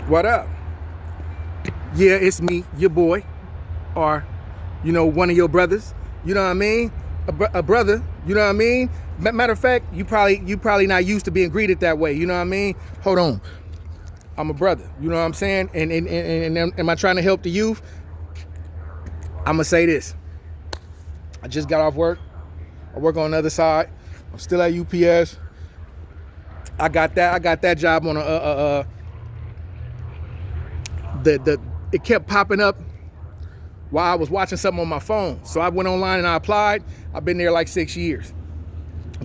What up? Yeah, it's me, your boy, or, one of your brothers. You know what I mean? A brother. You know what I mean? Matter of fact, you probably not used to being greeted that way. You know what I mean? Hold on. I'm a brother. You know what I'm saying? And am I trying to help the youth? I'm gonna say this. I just got off work. I work on the other side. I'm still at UPS. I got that job on it kept popping up while I was watching something on my phone. So I went online and I applied. I've been there like 6 years.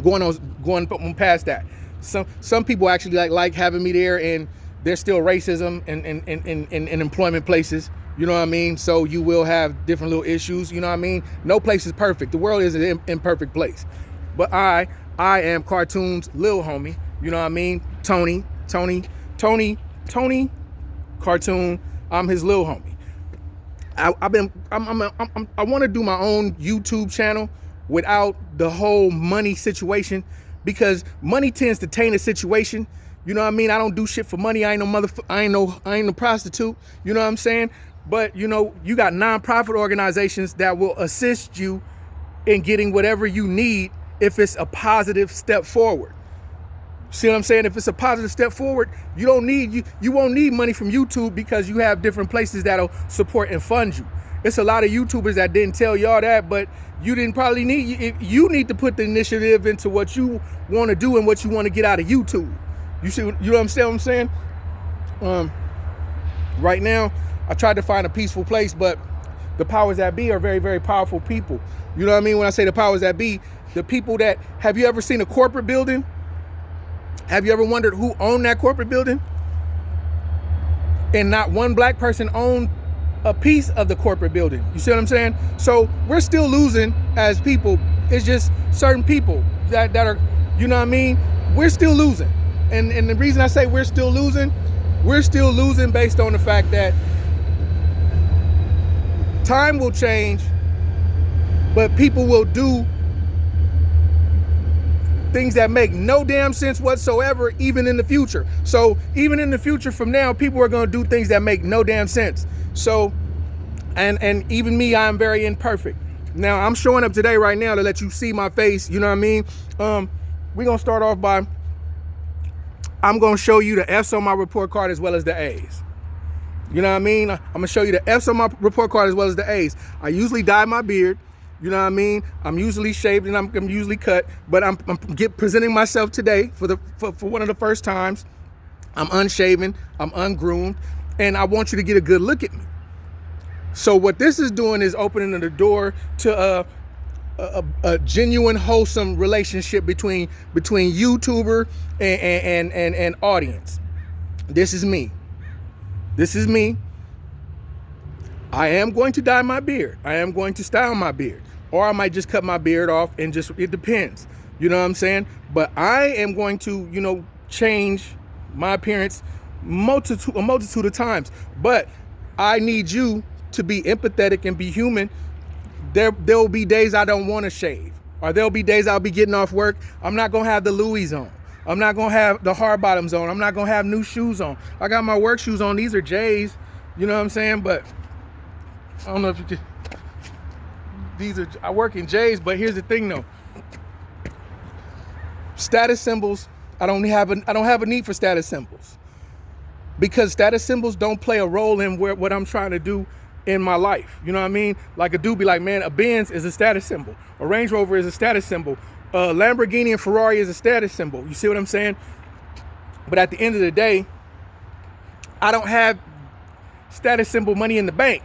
Going past that. Some people actually like having me there, and there's still racism in employment places. You know what I mean? So you will have different little issues. You know what I mean? No place is perfect. The world is an imperfect place. But I am Cartoon's lil homie. You know what I mean? Tony, Cartoon. I'm his lil homie. I want to do my own YouTube channel without the whole money situation, because money tends to taint a situation. You know what I mean? I don't do shit for money. I ain't no prostitute. You know what I'm saying? But you got nonprofit organizations that will assist you in getting whatever you need if it's a positive step forward. See what I'm saying? If it's a positive step forward, you won't need money from YouTube, because you have different places that'll support and fund you. It's a lot of YouTubers that didn't tell y'all that, but you didn't probably you need to put the initiative into what you want to do and what you want to get out of YouTube. You know what I'm saying? Right now, I tried to find a peaceful place, but the powers that be are very, very powerful people. You know what I mean? When I say the powers that be, the people that, have you ever seen a corporate building? Have you ever wondered who owned that corporate building? And not one black person owned a piece of the corporate building. You see what I'm saying? So we're still losing as people. It's just certain people that are, you know what I mean? We're still losing. And the reason I say we're still losing based on the fact that time will change, but people will do things that make no damn sense whatsoever, even in the future. So even in the future from now, people are going to do things that make no damn sense. So, and even me, I'm very imperfect. Now, I'm showing up today right now to let you see my face. You know what I mean? We're going to start off by, I'm going to show you the F's on my report card as well as the A's. You know what I mean? I'm going to show you the F's on my report card as well as the A's. I usually dye my beard. You know what I mean? I'm usually shaved and I'm usually cut, but I'm presenting myself today for one of the first times. I'm unshaven, I'm ungroomed, and I want you to get a good look at me. So what this is doing is opening the door to a genuine, wholesome relationship between YouTuber and audience. This is me. I am going to dye my beard. I am going to style my beard. Or I might just cut my beard off and it depends. You know what I'm saying? But I am going to, change my appearance a multitude of times. But I need you to be empathetic and be human. There will be days I don't want to shave. Or there'll be days I'll be getting off work. I'm not going to have the Louis on. I'm not going to have the hard bottoms on. I'm not going to have new shoes on. I got my work shoes on. These are J's. You know what I'm saying? But I don't know if you can. I work in J's, but here's the thing though. Status symbols, I don't have a need for status symbols, because status symbols don't play a role in what I'm trying to do in my life. You know what I mean? Like a dude be like, man, a Benz is a status symbol. A Range Rover is a status symbol. A Lamborghini and Ferrari is a status symbol. You see what I'm saying? But at the end of the day, I don't have status symbol money in the bank.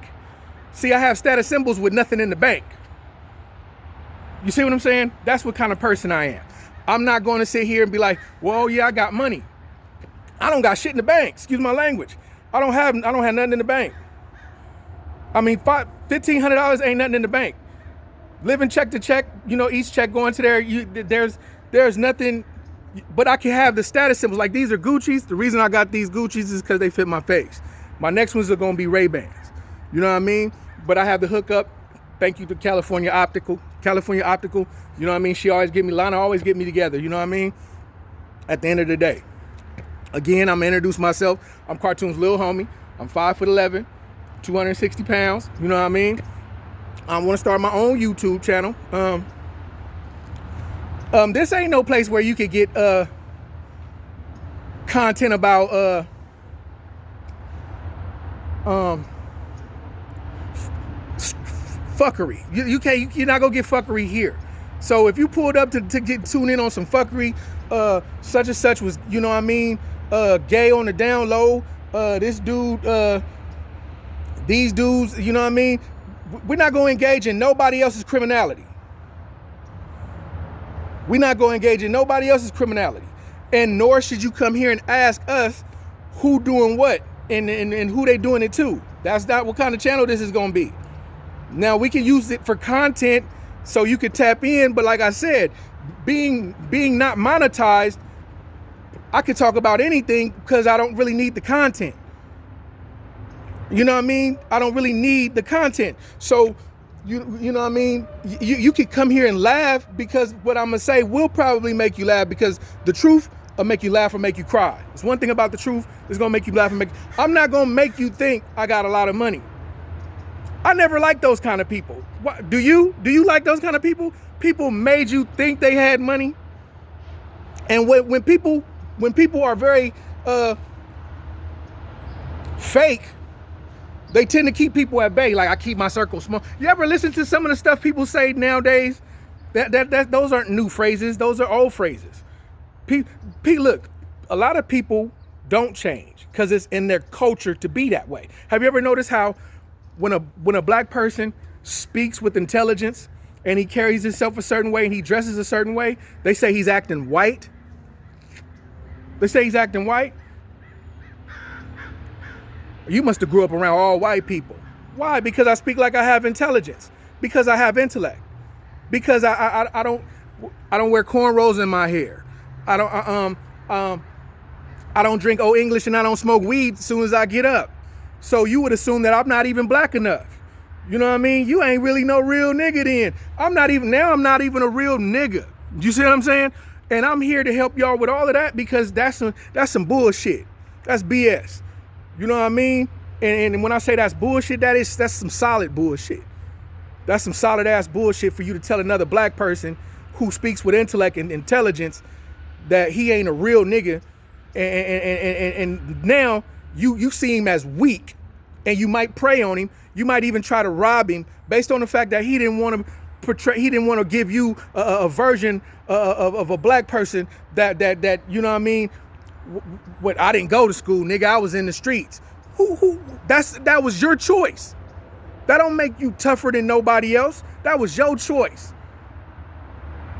See, I have status symbols with nothing in the bank. You see what I'm saying? That's what kind of person I am. I'm not going to sit here and be like, well, yeah, I got money. I don't got shit in the bank. Excuse my language. I don't have nothing in the bank. I mean, $1,500 ain't nothing in the bank. Living check to check, each check going to there. There's nothing, but I can have the status symbols. Like, these are Gucci's. The reason I got these Gucci's is because they fit my face. My next ones are going to be Ray-Bans. You know what I mean? But I have the hookup. Thank you to California Optical. You know what I mean? Lana always get me together. You know what I mean? At the end of the day. Again, I'm gonna introduce myself. I'm Cartoon's little homie. I'm 5'11", 260 pounds. You know what I mean? I want to start my own YouTube channel. This ain't no place where you could get content about fuckery. You can't. You're not gonna get fuckery here. So if you pulled up to tune in on some fuckery, such and such was, you know what I mean, gay on the down low. This dude, these dudes, you know what I mean. We're not gonna engage in nobody else's criminality. We're not gonna engage in nobody else's criminality, and nor should you come here and ask us who doing what and who they doing it to. That's not what kind of channel this is gonna be. Now we can use it for content so you can tap in, but like I said, being not monetized, I could talk about anything because I don't really need the content. You know what I mean? I don't really need the content. So you know what I mean? You could come here and laugh because what I'm gonna say will probably make you laugh, because the truth will make you laugh or make you cry. It's one thing about the truth, it's gonna make you laugh and make. I'm not gonna make you think I got a lot of money. I never liked those kind of people. What, do you like those kind of people? People made you think they had money. And when people are very fake, they tend to keep people at bay. Like, I keep my circle small. You ever listen to some of the stuff people say nowadays? That those aren't new phrases. Those are old phrases. Look, a lot of people don't change because it's in their culture to be that way. Have you ever noticed how when a black person speaks with intelligence and he carries himself a certain way and he dresses a certain way, they say he's acting white? They say he's acting white. You must have grew up around all white people. Why? Because I speak like I have intelligence. Because I have intellect. Because I don't wear cornrows in my hair. I don't drink Old English, and I don't smoke weed as soon as I get up. So you would assume that I'm not even black enough. You know what I mean? You ain't really no real nigga then. I'm not even a real nigga. You see what I'm saying? And I'm here to help y'all with all of that because that's some bullshit. That's BS. You know what I mean? And when I say that's bullshit, that's some solid bullshit. That's some solid ass bullshit for you to tell another black person who speaks with intellect and intelligence that he ain't a real nigga. And now you see him as weak, and you might prey on him. You might even try to rob him based on the fact that he didn't want to portray. He didn't want to give you a version of a black person that you know what I mean. What, I didn't go to school, nigga. I was in the streets. That was your choice. That don't make you tougher than nobody else. That was your choice.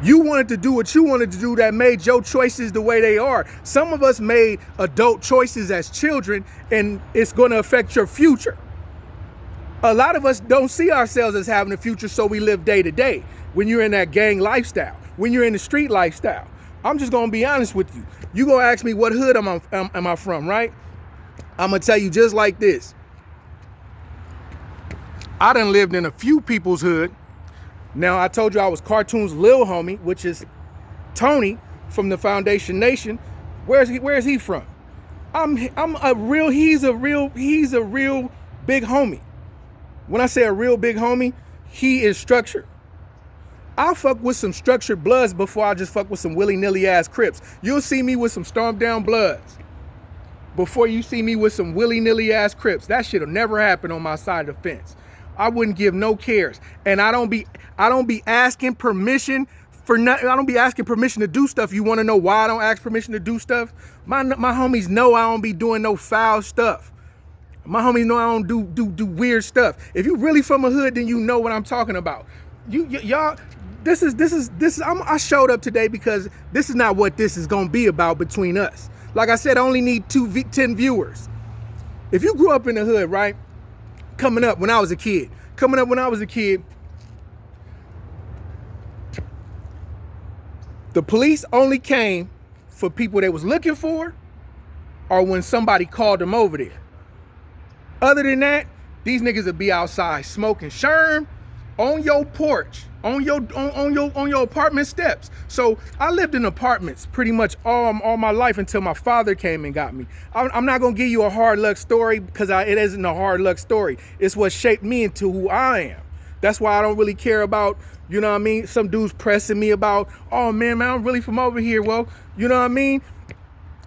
You wanted to do what you wanted to do that made your choices the way they are. Some of us made adult choices as children, and it's going to affect your future. A lot of us don't see ourselves as having a future, so we live day to day. When you're in that gang lifestyle, when you're in the street lifestyle, I'm just going to be honest with you. You going to ask me what hood am I from, right? I'm going to tell you just like this. I done lived in a few people's hood. Now, I told you I was Cartoon's lil homie, which is Tony from the Foundation Nation. Where is he from? He's a real big homie. When I say a real big homie, he is structured. I'll fuck with some structured bloods before I just fuck with some willy-nilly ass Crips. You'll see me with some storm down bloods before you see me with some willy-nilly ass Crips. That shit'll never happen on my side of the fence. I wouldn't give no cares. And I don't be asking permission for nothing. I don't be asking permission to do stuff. You want to know why I don't ask permission to do stuff? My homies know I don't be doing no foul stuff. My homies know I don't do weird stuff. If you really from a hood, then you know what I'm talking about. Y'all, this is I showed up today because this is not what this is gonna be about between us. Like I said, I only need 10 viewers. If you grew up in the hood, right? Coming up when I was a kid, the police only came for people they was looking for or when somebody called them over there. Other than that, these niggas would be outside smoking sherm on your porch on your apartment steps. So I lived in apartments pretty much all my life until my father came and got me. I'm not gonna give you a hard luck story because it isn't a hard luck story. It's what shaped me into who I am. That's why I don't really care about, you know what I mean, some dudes pressing me about, oh man, I'm really from over here. Well, you know what I mean?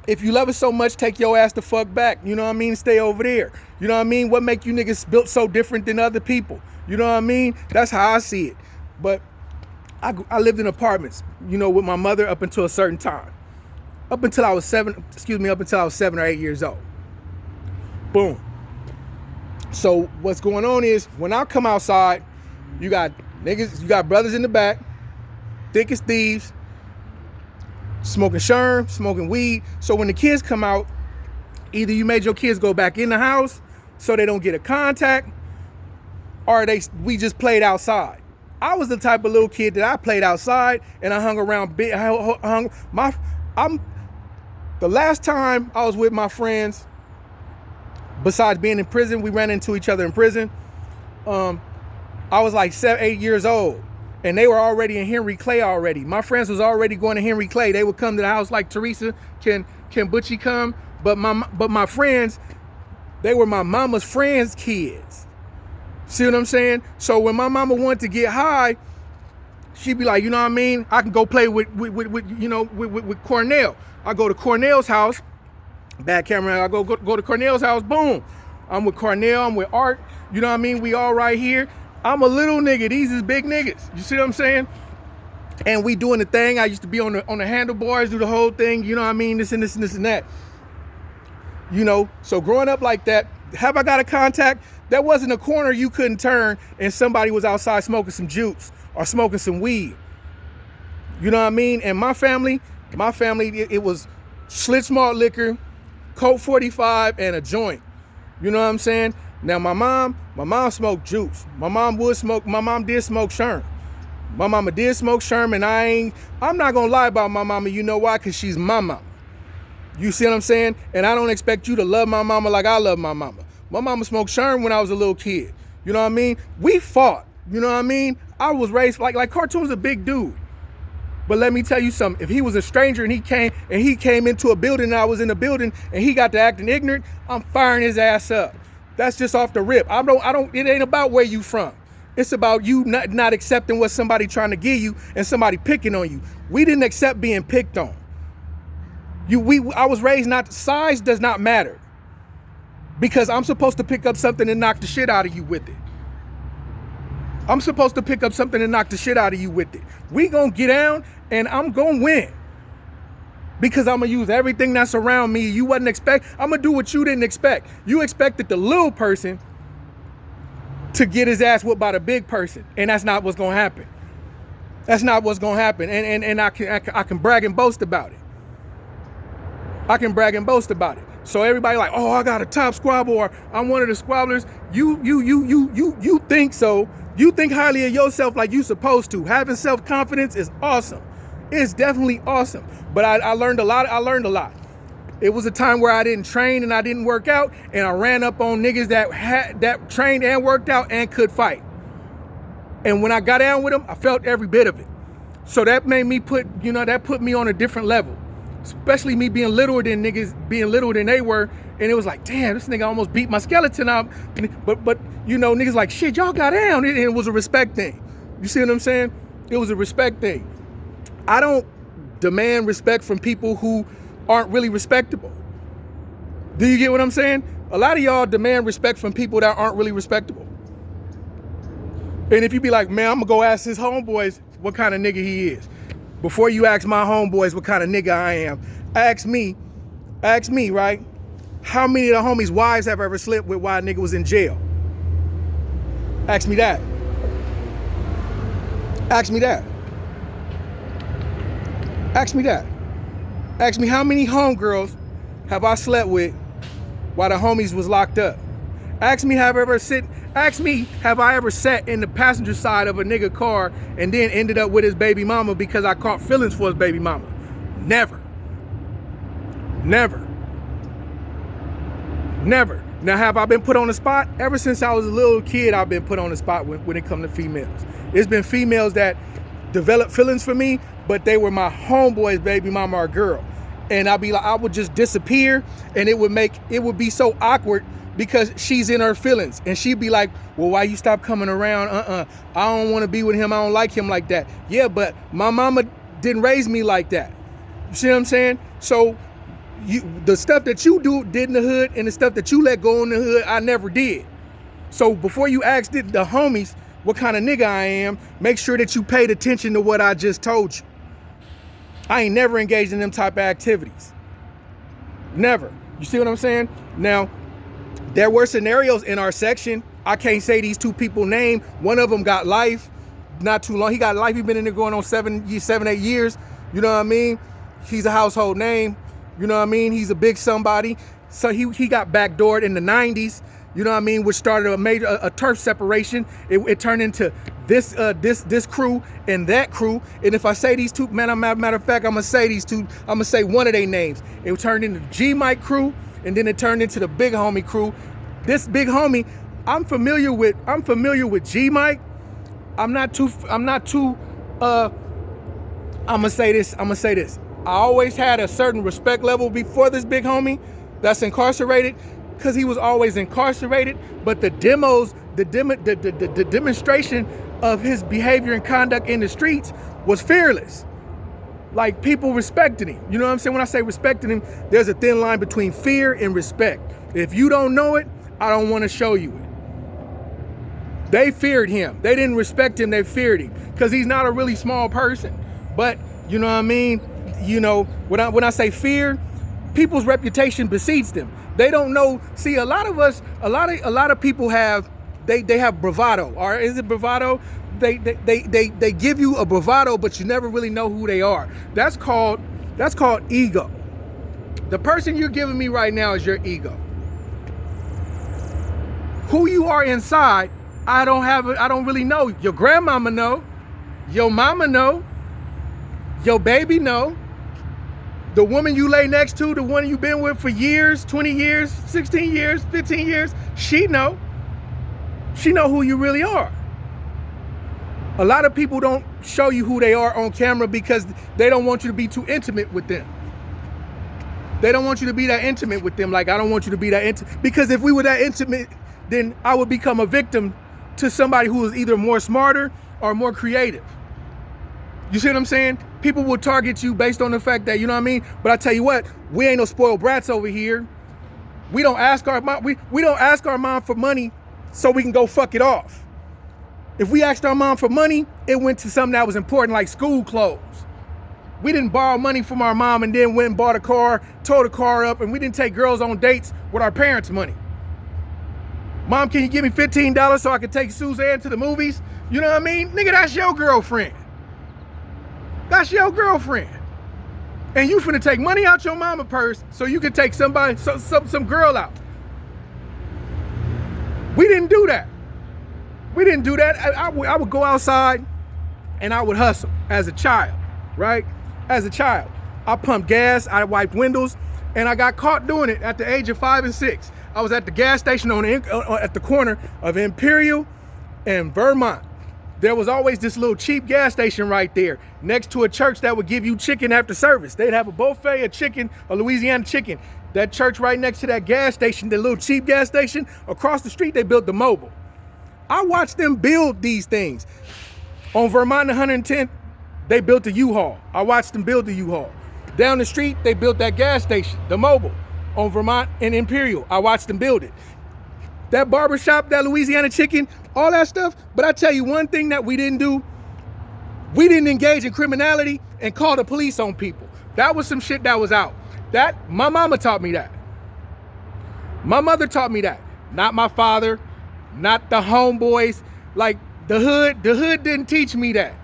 If you love it so much, take your ass the fuck back. You know what I mean? Stay over there. You know what I mean? What make you niggas built so different than other people? You know what I mean? That's how I see it. But I lived in apartments, you know, with my mother up until a certain time. Up until I was 7 or 8 years old. Boom. So what's going on is when I come outside, you got niggas, you got brothers in the back, thick as thieves, smoking sherm, smoking weed. So when the kids come out, either you made your kids go back in the house so they don't get a contact, or we just played outside. I was the type of little kid that I played outside and I hung around. The last time I was with my friends, besides being in prison, we ran into each other in prison. I was like 7, 8 years old, and they were already in Henry Clay already. My friends was already going to Henry Clay. They would come to the house like, Teresa, can Butchie come? But my friends, they were my mama's friends' kids. See what I'm saying? So when my mama wanted to get high, she'd be like, you know what I mean? I can go play with Cornell. I go to Cornell's house. Bad camera. I go to Cornell's house. Boom. I'm with Cornell. I'm with Art. You know what I mean? We all right here. I'm a little nigga. These is big niggas. You see what I'm saying? And we doing the thing. I used to be on the handlebars, do the whole thing. You know what I mean? This and this and this and that. You know, so growing up like that, have I got a contact? That wasn't a corner you couldn't turn and somebody was outside smoking some juice or smoking some weed. You know what I mean? And my family, it was Schlitz malt liquor, Colt 45, and a joint. You know what I'm saying? Now my mom smoked juice. My mom did smoke sherm. My mama did smoke sherm, and I'm not gonna lie about my mama. You know why? Because she's my mama. You see what I'm saying? And I don't expect you to love my mama like I love my mama. My mama smoked sherm when I was a little kid. You know what I mean? We fought. You know what I mean? I was raised like Cartoon's a big dude. But let me tell you something. If he was a stranger and he came into a building and I was in the building and he got to acting ignorant, I'm firing his ass up. That's just off the rip. It ain't about where you from. It's about you not accepting what somebody trying to give you and somebody picking on you. We didn't accept being picked on. I was raised not, size does not matter. Because I'm supposed to pick up something and knock the shit out of you with it. I'm supposed to pick up something and knock the shit out of you with it. We gonna get down and I'm gonna win. Because I'm gonna use everything that's around me. You wasn't expect. I'm gonna do what you didn't expect. You expected the little person to get his ass whooped by the big person. And that's not what's gonna happen. That's not what's gonna happen. And I can brag and boast about it. I can brag and boast about it. So everybody like, oh, I got a top squabble or I'm one of the squabblers. You think so. You think highly of yourself like you supposed to. Having self-confidence is awesome. It's definitely awesome. But I learned a lot. It was a time where I didn't train and I didn't work out, and I ran up on niggas that trained and worked out and could fight. And when I got down with them, I felt every bit of it. So that made me put me on a different level. Especially me being littler than niggas, being littler than they were. And it was like, damn, this nigga almost beat my skeleton up. But you know, niggas like, shit, y'all got down. And it was a respect thing. You see what I'm saying? It was a respect thing. I don't demand respect from people who aren't really respectable. Do you get what I'm saying? A lot of y'all demand respect from people that aren't really respectable. And if you be like, man, I'm gonna go ask his homeboys what kind of nigga he is. Before you ask my homeboys what kind of nigga I am, ask me, right? How many of the homies' wives have ever slept with while a nigga was in jail? Ask me that. Ask me that. Ask me that. Ask me how many homegirls have I slept with while the homies was locked up? Ask me have I ever sat in the passenger side of a nigga car and then ended up with his baby mama because I caught feelings for his baby mama? Never. Never. Never. Now, have I been put on the spot? Ever since I was a little kid, I've been put on the spot when it comes to females. It's been females that developed feelings for me, but they were my homeboy's baby mama or girl. And I'd be like, I would just disappear, and it would be so awkward because she's in her feelings. And she'd be like, well, why you stop coming around? I don't want to be with him. I don't like him like that. Yeah, but my mama didn't raise me like that. You see what I'm saying? So the stuff that you did in the hood and the stuff that you let go in the hood, I never did. So before you ask the homies what kind of nigga I am, make sure that you paid attention to what I just told you. I ain't never engaged in them type of activities. Never. You see what I'm saying? Now, there were scenarios in our section. I can't say these two people name. One of them got life not too long. He got life. He's been in there going on 7-8 years. You know what I mean? He's a household name. You know what I mean? He's a big somebody. So he got backdoored in the 90s. You know what I mean? Which started a turf separation. It turned into this crew and that crew. And if I say these two, man, matter of fact, I'm gonna say these two. I'm gonna say one of their names. It turned into the G Mike crew, and then it turned into the Big Homie crew. This Big Homie, I'm familiar with G Mike. I'm gonna say this. I always had a certain respect level before this Big Homie that's incarcerated, because he was always incarcerated. But the demonstration of his behavior and conduct in the streets was fearless. Like, people respected him. You know what I'm saying? When I say respecting him, there's a thin line between fear and respect. If you don't know it, I don't want to show you it. They feared him. They didn't respect him. They feared him because he's not a really small person. But you know what I mean? You know, when I say fear, people's reputation precedes them. They don't know. See, a lot of people have bravado. Or is it bravado? They give you a bravado, but you never really know who they are. That's called ego. The person you're giving me right now is your ego. Who you are inside, I don't really know. Your grandmama know. Your mama know. Your baby know. The woman you lay next to, the one you've been with for years, 20 years, 16 years, 15 years, she know. She know who you really are. A lot of people don't show you who they are on camera because they don't want you to be too intimate with them. They don't want you to be that intimate with them. Like, I don't want you to be that intimate. Because if we were that intimate, then I would become a victim to somebody who is either more smarter or more creative. You see what I'm saying? People will target you based on the fact that, you know what I mean? But I tell you what, we ain't no spoiled brats over here. We don't ask our mom, we don't ask our mom for money so we can go fuck it off. If we asked our mom for money, it went to something that was important, like school clothes. We didn't borrow money from our mom and then went and bought a car, towed a car up, and we didn't take girls on dates with our parents' money. Mom, can you give me $15 so I can take Suzanne to the movies? You know what I mean? Nigga, that's your girlfriend. That's your girlfriend. And you finna take money out your mama purse so you can take some girl out. We didn't do that. We didn't do that. I would go outside and I would hustle as a child, right? As a child. I pumped gas, I wiped windows, and I got caught doing it at the age of 5 and 6. I was at the gas station at the corner of Imperial and Vermont. There was always this little cheap gas station right there next to a church that would give you chicken after service. They'd have a buffet of chicken, a Louisiana chicken. That church right next to that gas station, the little cheap gas station, across the street, they built the Mobile. I watched them build these things. On Vermont 110th, they built a U-Haul. I watched them build the U-Haul. Down the street, they built that gas station, the Mobile, on Vermont and Imperial. I watched them build it. That barbershop, that Louisiana chicken, all that stuff. But I tell you one thing that we didn't do. We didn't engage in criminality and call the police on people. That was some shit that was out. That, my mama taught me that. My mother taught me that. Not my father, not the homeboys. Like, the hood didn't teach me that.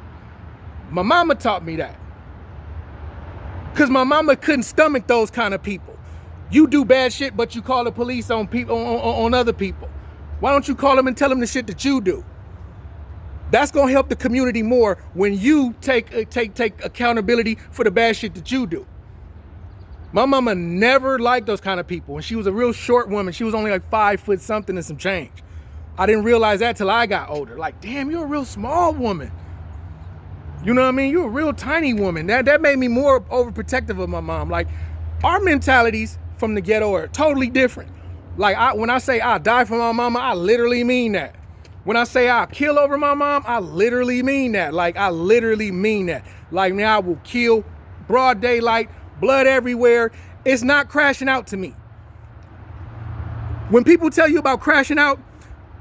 My mama taught me that. Because my mama couldn't stomach those kind of people. You do bad shit, but you call the police on people, on other people. Why don't you call them and tell them the shit that you do? That's gonna help the community more when you take accountability for the bad shit that you do. My mama never liked those kind of people. And she was a real short woman. She was only like 5 foot something and some change. I didn't realize that till I got older. Like, damn, you're a real small woman. You know what I mean? You're a real tiny woman. That made me more overprotective of my mom. Like, our mentalities from the ghetto are totally different. Like, when I say I die for my mama, I literally mean that. When I say I kill over my mom, I literally mean that. Like, I literally mean that. Like, now I will kill, broad daylight, blood everywhere. It's not crashing out to me. When people tell you about crashing out,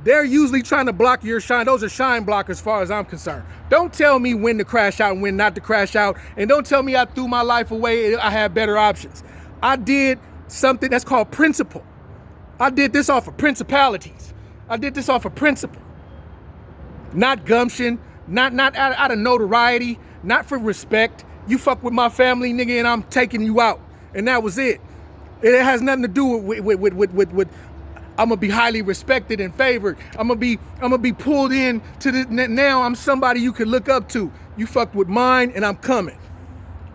they're usually trying to block your shine. Those are shine blockers as far as I'm concerned. Don't tell me when to crash out and when not to crash out. And don't tell me I threw my life away and I had better options. I did something that's called principle. I did this off of principalities. I did this off of principle. Not gumption, not out of notoriety, not for respect. You fuck with my family, nigga, and I'm taking you out. And that was it. It has nothing to do with I'm gonna be highly respected and favored. I'm gonna be pulled in to the, now I'm somebody you can look up to. You fucked with mine and I'm coming.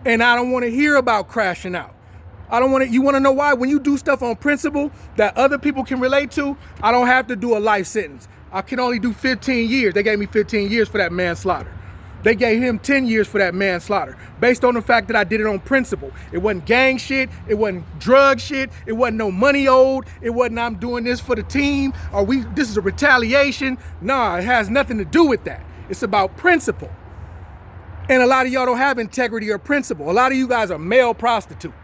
And I don't want to hear about crashing out. I don't want to, you want to know why? When you do stuff on principle that other people can relate to, I don't have to do a life sentence. I can only do 15 years. They gave me 15 years for that manslaughter. They gave him 10 years for that manslaughter based on the fact that I did it on principle. It wasn't gang shit. It wasn't drug shit. It wasn't no money owed. It wasn't I'm doing this for the team or this is a retaliation. Nah, it has nothing to do with that. It's about principle. And a lot of y'all don't have integrity or principle. A lot of you guys are male prostitutes.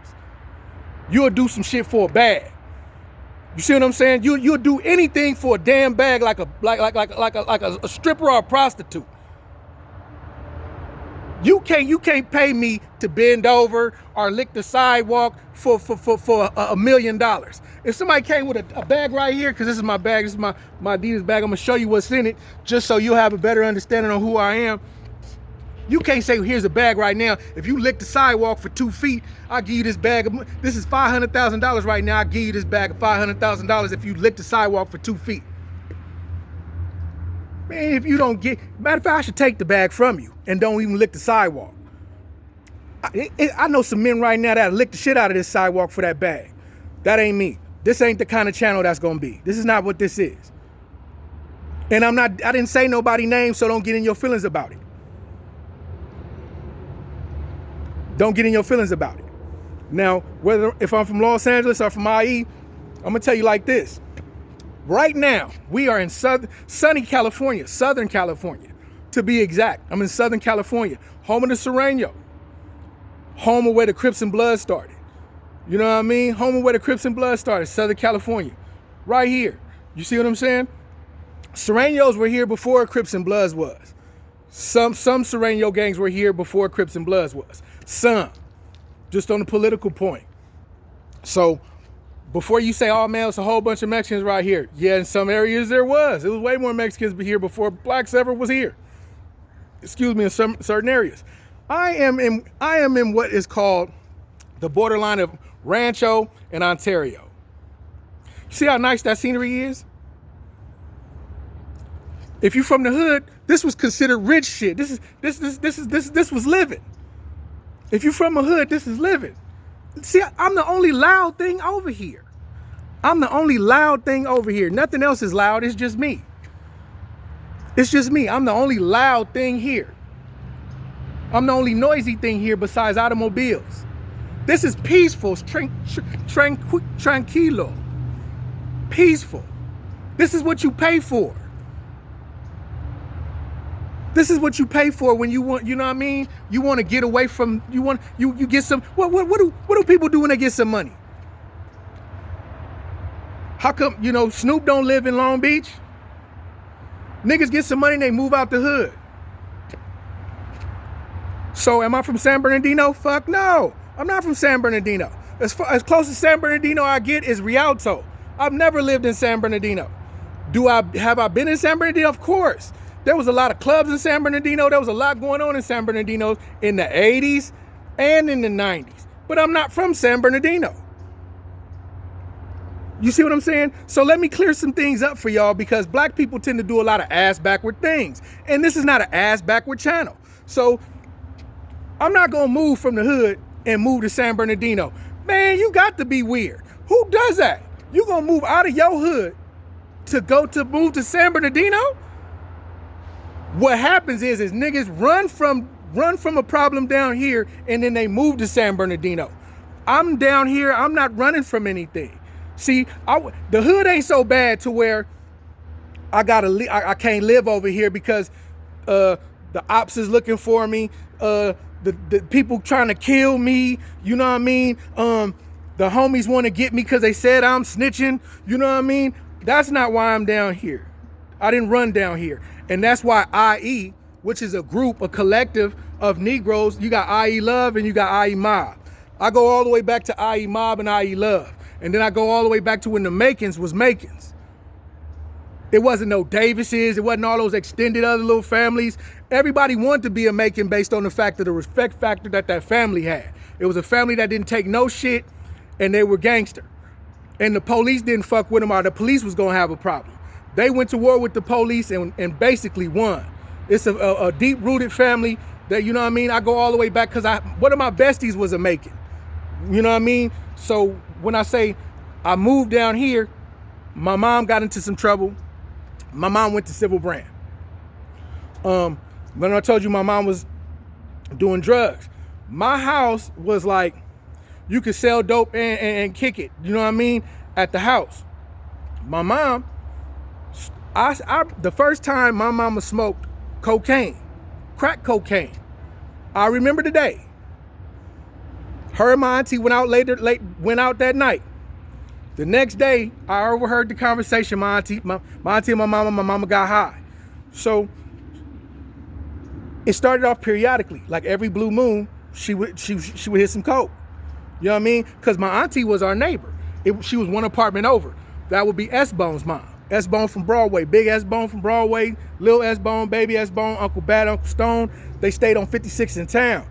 You'll do some shit for a bag. You see what I'm saying? You'll do anything for a damn bag like a stripper or a prostitute. You can't pay me to bend over or lick the sidewalk for $1 million. If somebody came with a bag right here, because this is my bag, this is my Adidas bag, I'm gonna show you what's in it, just so you'll have a better understanding on who I am. You can't say, here's a bag right now. If you lick the sidewalk for 2 feet, I'll give you this bag. This is $500,000 right now. I'll give you this bag of $500,000 if you lick the sidewalk for 2 feet. Man, if you don't get, matter of fact, I should take the bag from you and don't even lick the sidewalk. I know some men right now that lick the shit out of this sidewalk for that bag. That ain't me. This ain't the kind of channel that's gonna be. This is not what this is. And I didn't say nobody's name, so don't get in your feelings about it. Don't get in your feelings about it. Now, if I'm from Los Angeles or from IE, I'm gonna tell you like this. Right now, we are in sunny California, Southern California, to be exact. I'm in Southern California, home of the Sereno, home of where the Crips and Blood started. You know what I mean? Home of where the Crips and Blood started, Southern California, right here. You see what I'm saying? Serenos were here before Crips and Bloods was. Some Sereno gangs were here before Crips and Bloods was. Some, just on the political point. So, before you say, oh man, it's a whole bunch of Mexicans right here. Yeah, in some areas there was. It was way more Mexicans here before blacks ever was here. Excuse me, in some certain areas. I am in what is called the borderline of Rancho and Ontario. See how nice that scenery is? If you're from the hood, this was considered rich shit. This was living. If you're from a hood, this is living. See, I'm the only loud thing over here. I'm the only loud thing over here. Nothing else is loud. It's just me. It's just me. I'm the only loud thing here. I'm the only noisy thing here besides automobiles. This is peaceful, tranquilo. Peaceful. This is what you pay for. This is what you pay for when you want, you know what I mean? You want to get away from, you get some, what do people do when they get some money? How come, Snoop don't live in Long Beach? Niggas get some money and they move out the hood. So am I from San Bernardino? Fuck no. I'm not from San Bernardino. As close as San Bernardino I get is Rialto. I've never lived in San Bernardino. Have I been in San Bernardino? Of course. There was a lot of clubs in San Bernardino. There was a lot going on in San Bernardino in the 80s and in the 90s. But I'm not from San Bernardino. You see what I'm saying? So let me clear some things up for y'all, because black people tend to do a lot of ass backward things. And this is not an ass backward channel. So I'm not going to move from the hood and move to San Bernardino. Man, you got to be weird. Who does that? You going to move out of your hood to move to San Bernardino? What happens is niggas run from a problem down here, and then they move to San Bernardino. I'm down here. I'm not running from anything. See, the hood ain't so bad to where I can't live over here because the ops is looking for me. The people trying to kill me. You know what I mean? The homies want to get me because they said I'm snitching. You know what I mean? That's not why I'm down here. I didn't run down here. And that's why IE, which is a group, a collective of Negroes, you got IE Love and you got IE Mob. I go all the way back to IE Mob and IE Love. And then I go all the way back to when the Makins was Makins. It wasn't no Davises. It wasn't all those extended other little families. Everybody wanted to be a Macon based on the fact of the respect factor that family had. It was a family that didn't take no shit, and they were gangster. And the police didn't fuck with them, or the police was gonna have a problem. They went to war with the police and basically won. It's a deep-rooted family that, you know what I mean? I go all the way back because one of my besties was a Macon. You know what I mean? So when I say I moved down here, my mom got into some trouble. My mom went to Civil Brand. When I told you my mom was doing drugs, my house was like, you could sell dope and kick it, you know what I mean, at the house. My mom, the first time my mama smoked cocaine, crack cocaine, I remember the day. Her and my auntie went out that night. The next day, I overheard the conversation. My auntie and my mama got high. So it started off periodically, like every blue moon, she would hit some coke. You know what I mean? Because my auntie was our neighbor. She was one apartment over. That would be S-Bone's mom. S-Bone from Broadway, big S-Bone from Broadway, little S-Bone, baby S-Bone, Uncle Bad, Uncle Stone. They stayed on 56 in town.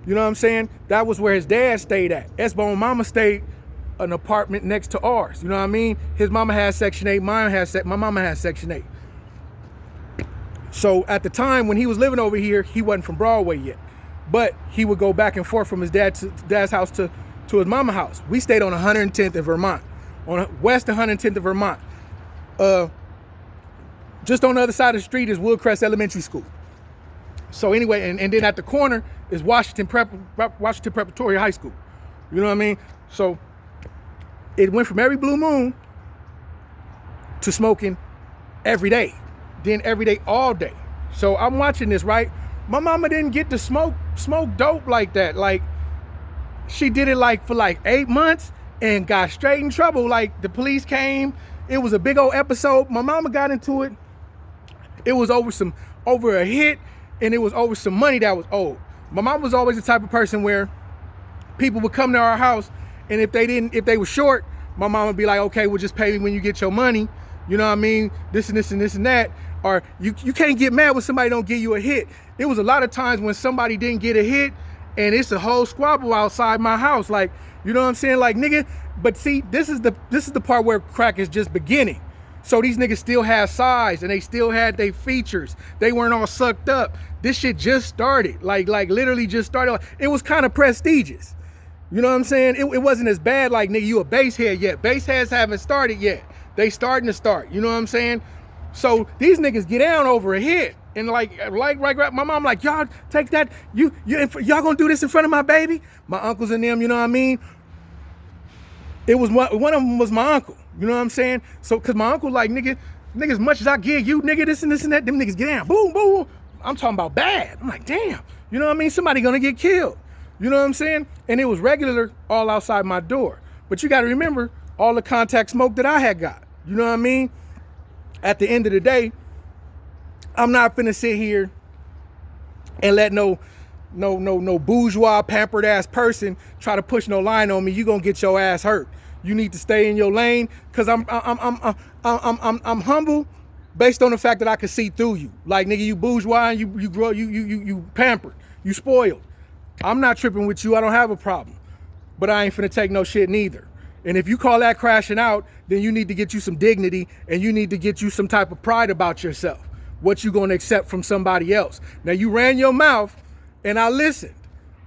You know what I'm saying? That was where his dad stayed at. S-Bone mama stayed an apartment next to ours. You know what I mean? His mama had Section 8, my mama had Section 8. So at the time when he was living over here, he wasn't from Broadway yet. But he would go back and forth from his dad's house to his mama's house. We stayed on 110th in Vermont, on west 110th of Vermont. Just on the other side of the street is Woodcrest Elementary School. So anyway, and then at the corner is Washington Preparatory High School. You know what I mean? So it went from every blue moon to smoking every day. Then every day, all day. So I'm watching this, right? My mama didn't get to smoke dope like that. Like, she did it for 8 months and got straight in trouble. Like, the police came. It was a big old episode. My mama got into it. It was over a hit, and it was over some money that was owed. My mom was always the type of person where people would come to our house, and if they were short, my mom would be like, okay, well, just pay me when you get your money. You know what I mean? This and this and this and that. Or you can't get mad when somebody don't give you a hit. There was a lot of times when somebody didn't get a hit, and it's a whole squabble outside my house. Like, you know what I'm saying? Like, nigga, but see, this is the part where crack is just beginning. So these niggas still had size, and they still had their features. They weren't all sucked up. This shit just started. Like literally just started. It was kind of prestigious. You know what I'm saying? It wasn't as bad like, nigga, you a bass head yet. Bass heads haven't started yet. They starting to start. You know what I'm saying? So these niggas get down over a hit. And like my mom like, y'all take that. Y'all gonna do this in front of my baby? My uncles and them, you know what I mean? It was one of them was my uncle. You know what I'm saying? So, cause my uncle like, nigga, as much as I give you, nigga, this and this and that, them niggas get down. Boom, boom. I'm talking about bad. I'm like, damn. You know what I mean? Somebody gonna get killed. You know what I'm saying? And it was regular all outside my door. But you gotta remember all the contact smoke that I had got. You know what I mean? At the end of the day, I'm not finna sit here and let no bourgeois pampered ass person try to push no line on me. You gonna get your ass hurt. You need to stay in your lane, cause I'm humble based on the fact that I can see through you. Like, nigga, you bourgeois and you grow you pampered, you spoiled. I'm not tripping with you. I don't have a problem, but I ain't finna take no shit neither. And if you call that crashing out, then you need to get you some dignity, and you need to get you some type of pride about yourself. What you gonna accept from somebody else? Now, you ran your mouth, and I listened.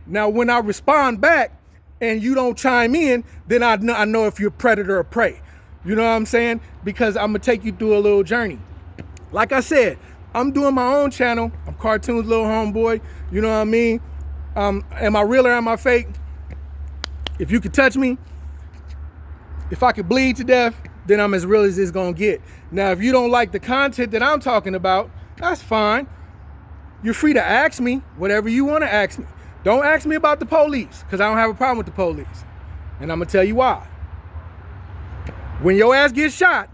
Now, when I respond back, and you don't chime in, then I know if you're a predator or prey. You know what I'm saying? Because I'm gonna take you through a little journey. Like I said, I'm doing my own channel. I'm Cartoons Little Homeboy. You know what I mean? Am I real or am I fake? If you could touch me, if I could bleed to death, then I'm as real as it's gonna get. Now, if you don't like the content that I'm talking about, that's fine. You're free to ask me whatever you want to ask me. Don't ask me about the police, because I don't have a problem with the police. And I'm gonna tell you why. When your ass gets shot,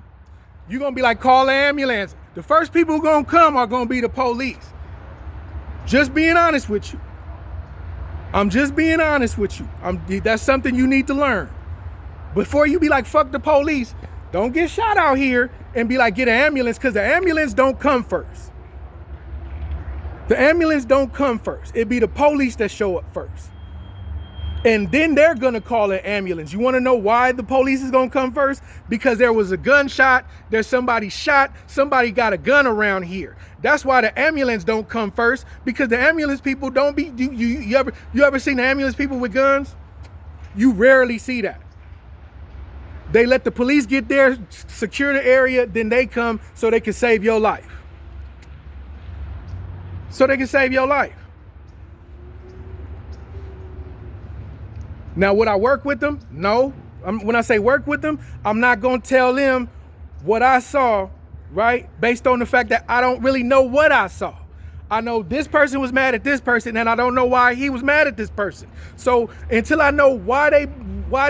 you're gonna be like, call the ambulance. The first people who gonna come are gonna be the police. Just being honest with you. I'm just being honest with you. That's something you need to learn. Before you be like, fuck the police, don't get shot out here and be like, get an ambulance, because the ambulance don't come first. The ambulance don't come first. It be the police that show up first. And then they're gonna call an ambulance. You wanna know why the police is gonna come first? Because there was a gunshot, there's somebody shot, somebody got a gun around here. That's why the ambulance don't come first, because the ambulance people don't be, you ever seen the ambulance people with guns? You rarely see that. They let the police get there, secure the area, then they come so they can save your life. So they can save your life. Now, would I work with them? No. When I say work with them, I'm not going to tell them what I saw, right? Based on the fact that I don't really know what I saw. I know this person was mad at this person, and I don't know why he was mad at this person. So until I know why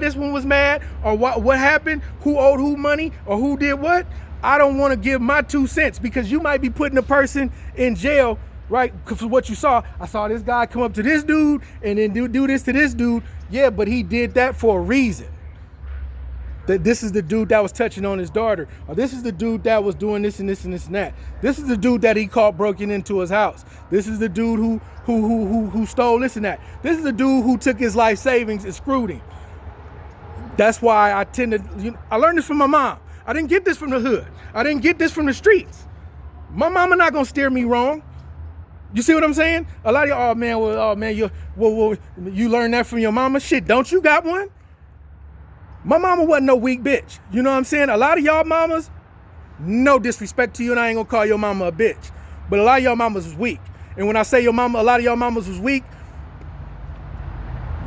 this one was mad, or what happened, who owed who money, or who did what, I don't want to give my 2 cents, because you might be putting a person in jail, right? For what you saw. I saw this guy come up to this dude and then do this to this dude. Yeah, but he did that for a reason. That this is the dude that was touching on his daughter, or this is the dude that was doing this and this and this and that. This is the dude that he caught broken into his house. This is the dude who stole this and that. This is the dude who took his life savings and screwed him. That's why I tend to, I learned this from my mom. I didn't get this from the hood. I didn't get this from the streets. My mama not gonna steer me wrong. You see what I'm saying? A lot of y'all, you learned that from your mama. Shit, don't you got one? My mama wasn't no weak bitch. You know what I'm saying? A lot of y'all mamas, no disrespect to you, and I ain't gonna call your mama a bitch, but a lot of y'all mamas was weak. And when I say your mama, a lot of y'all mamas was weak,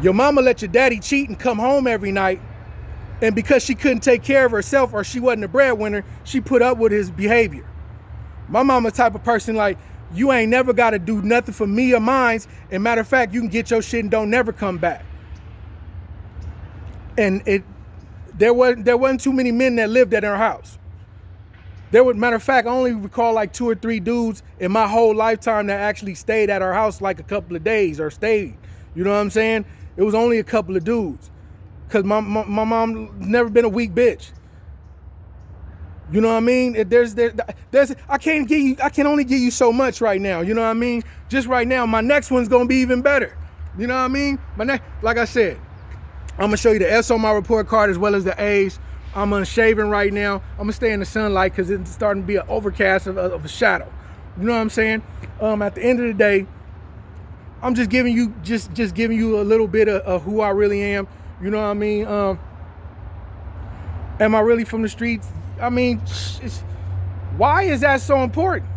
your mama let your daddy cheat and come home every night, and because she couldn't take care of herself, or she wasn't a breadwinner, she put up with his behavior. My mama type of person like, you ain't never got to do nothing for me or mine. And matter of fact, you can get your shit and don't never come back. And there wasn't too many men that lived at her house. Matter of fact, I only recall like 2 or 3 dudes in my whole lifetime that actually stayed at our house like a couple of days or stayed. You know what I'm saying? It was only a couple of dudes, because my mom never been a weak bitch. You know what I mean? I can only give you so much right now. You know what I mean? Just right now, my next one's gonna be even better. You know what I mean? Like I said, I'm gonna show you the S on my report card as well as the A's. I'm unshaven right now. I'm gonna stay in the sunlight because it's starting to be an overcast of a shadow. You know what I'm saying? At the end of the day, I'm just giving you giving you a little bit of who I really am. You know what I mean? Am I really from the streets? I mean, why is that so important?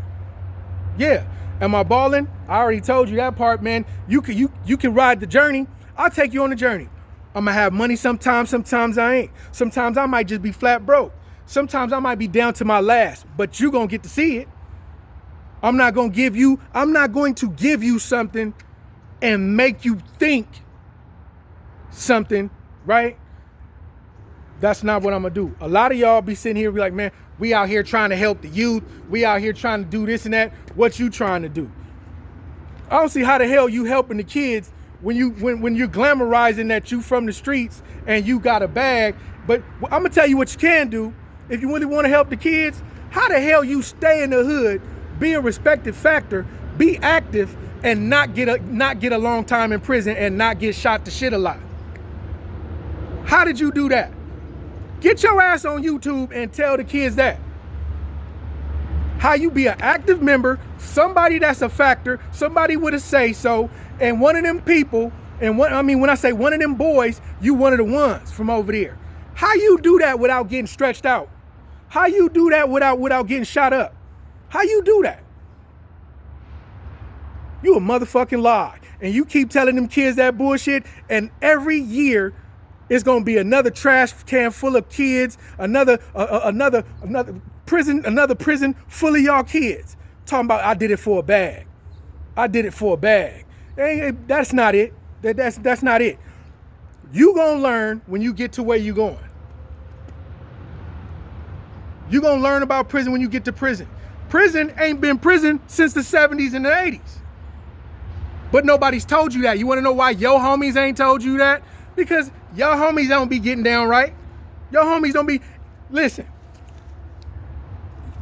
Yeah. Am I balling? I already told you that part, man. You can ride the journey. I'll take you on the journey. I'm gonna have money sometimes I ain't. Sometimes I might just be flat broke. Sometimes I might be down to my last, but you're gonna get to see it. I'm not going to give you something and make you think something, right? That's not what I'm gonna do. A lot of y'all be sitting here be like, man, we out here trying to help the youth. We out here trying to do this and that. What you trying to do? I don't see how the hell you helping the kids when you're glamorizing that you from the streets and you got a bag. But I'm gonna tell you what you can do if you really want to help the kids. How the hell you stay in the hood, be a respected factor, be active, and not get a long time in prison and not get shot to shit a lot? How did you do that? Get your ass on YouTube and tell the kids that. How you be an active member, somebody that's a factor, somebody with a say so, and one of them people, when I say one of them boys, you one of the ones from over there. How you do that without getting stretched out? How you do that without getting shot up? How you do that? You a motherfucking lie. And you keep telling them kids that bullshit, and every year it's gonna be another trash can full of kids, another prison full of y'all kids. Talking about I did it for a bag. I did it for a bag. Hey, that's not it. That's not it. You gonna learn when you get to where you going. You gonna learn about prison when you get to prison. Prison ain't been prison since the 70s and the 80s. But nobody's told you that. You wanna know why your homies ain't told you that? Because y'all homies don't be getting down right. Your homies don't be, listen.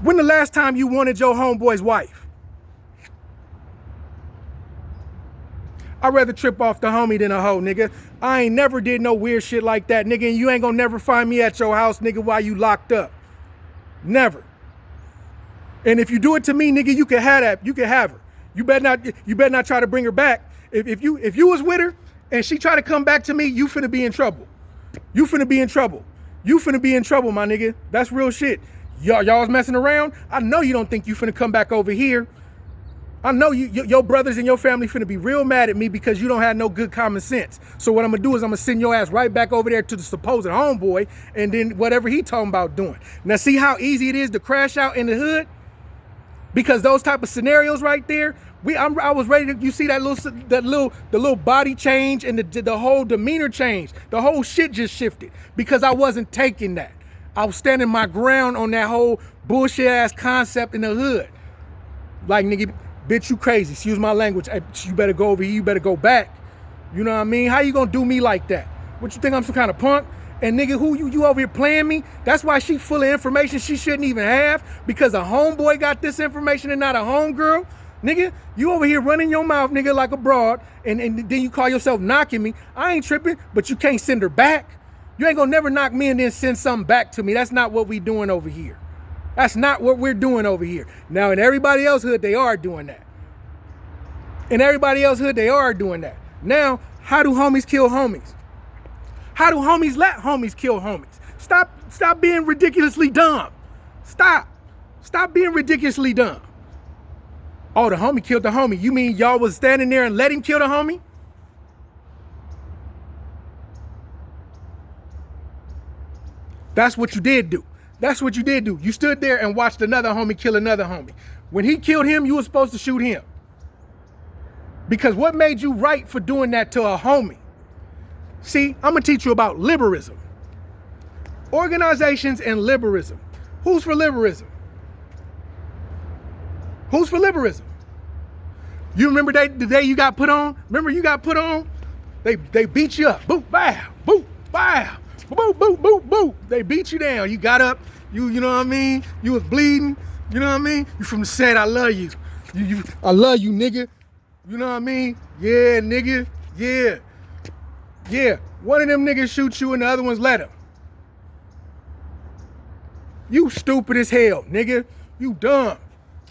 When the last time you wanted your homeboy's wife? I'd rather trip off the homie than a hoe, nigga. I ain't never did no weird shit like that, nigga, and you ain't gonna never find me at your house, nigga, while you locked up. Never. And if you do it to me, nigga, you can have that. You can have her. You better not try to bring her back. If you was with her and she try to come back to me, you finna be in trouble. You finna be in trouble. You finna be in trouble, my nigga. That's real shit. Y'all was messing around. I know you don't think you finna come back over here. I know your brothers and your family finna be real mad at me because you don't have no good common sense. So what I'm gonna do is I'm gonna send your ass right back over there to the supposed homeboy, and then whatever he talking about doing. Now see how easy it is to crash out in the hood? Because those type of scenarios right there, I was ready to, you see the little body change and the whole demeanor change. The whole shit just shifted because I wasn't taking that. I was standing my ground on that whole bullshit ass concept in the hood. Like, nigga, bitch, you crazy. Excuse my language. Hey, you better go over here. You better go back. You know what I mean? How you gonna do me like that? What, you think I'm some kind of punk? And nigga, who you over here playing me? That's why she full of information she shouldn't even have, because a homeboy got this information and not a homegirl. Nigga, you over here running your mouth, nigga, like a broad, and then you call yourself knocking me. I ain't tripping, but you can't send her back. You ain't gonna never knock me and then send something back to me. That's not what we doing over here. That's not what we're doing over here. Now, in everybody else's hood, they are doing that. In everybody else's hood, they are doing that. Now, how do homies kill homies? How do homies let homies kill homies? Stop being ridiculously dumb. Stop being ridiculously dumb. Oh, the homie killed the homie. You mean y'all was standing there and let him kill the homie? That's what you did do. That's what you did do. You stood there and watched another homie kill another homie. When he killed him, you were supposed to shoot him. Because what made you right for doing that to a homie? See, I'm gonna teach you about liberalism. Organizations and liberalism. Who's for liberalism? Who's for liberalism? You remember the day you got put on? Remember you got put on? They beat you up. Boop, bow, boop, bow, boop, boop, boop, boop. They beat you down. You got up. You know what I mean? You was bleeding. You know what I mean? You from the set. I love you. I love you, nigga. You know what I mean? Yeah, nigga. Yeah. Yeah. One of them niggas shoot you and the other ones let him. You stupid as hell, nigga. You dumb.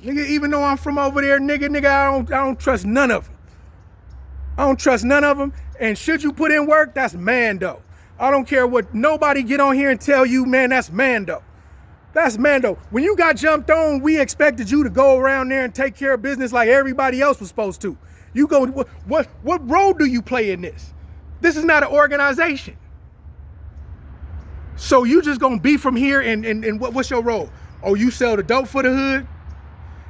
Nigga, even though I'm from over there, nigga, I don't trust none of them. I don't trust none of them. And should you put in work, that's Mando. I don't care what nobody get on here and tell you, man, that's Mando. That's Mando. When you got jumped on, we expected you to go around there and take care of business like everybody else was supposed to. You go, what role do you play in this? This is not an organization. So you just gonna be from here and what's your role? Oh, you sell the dope for the hood?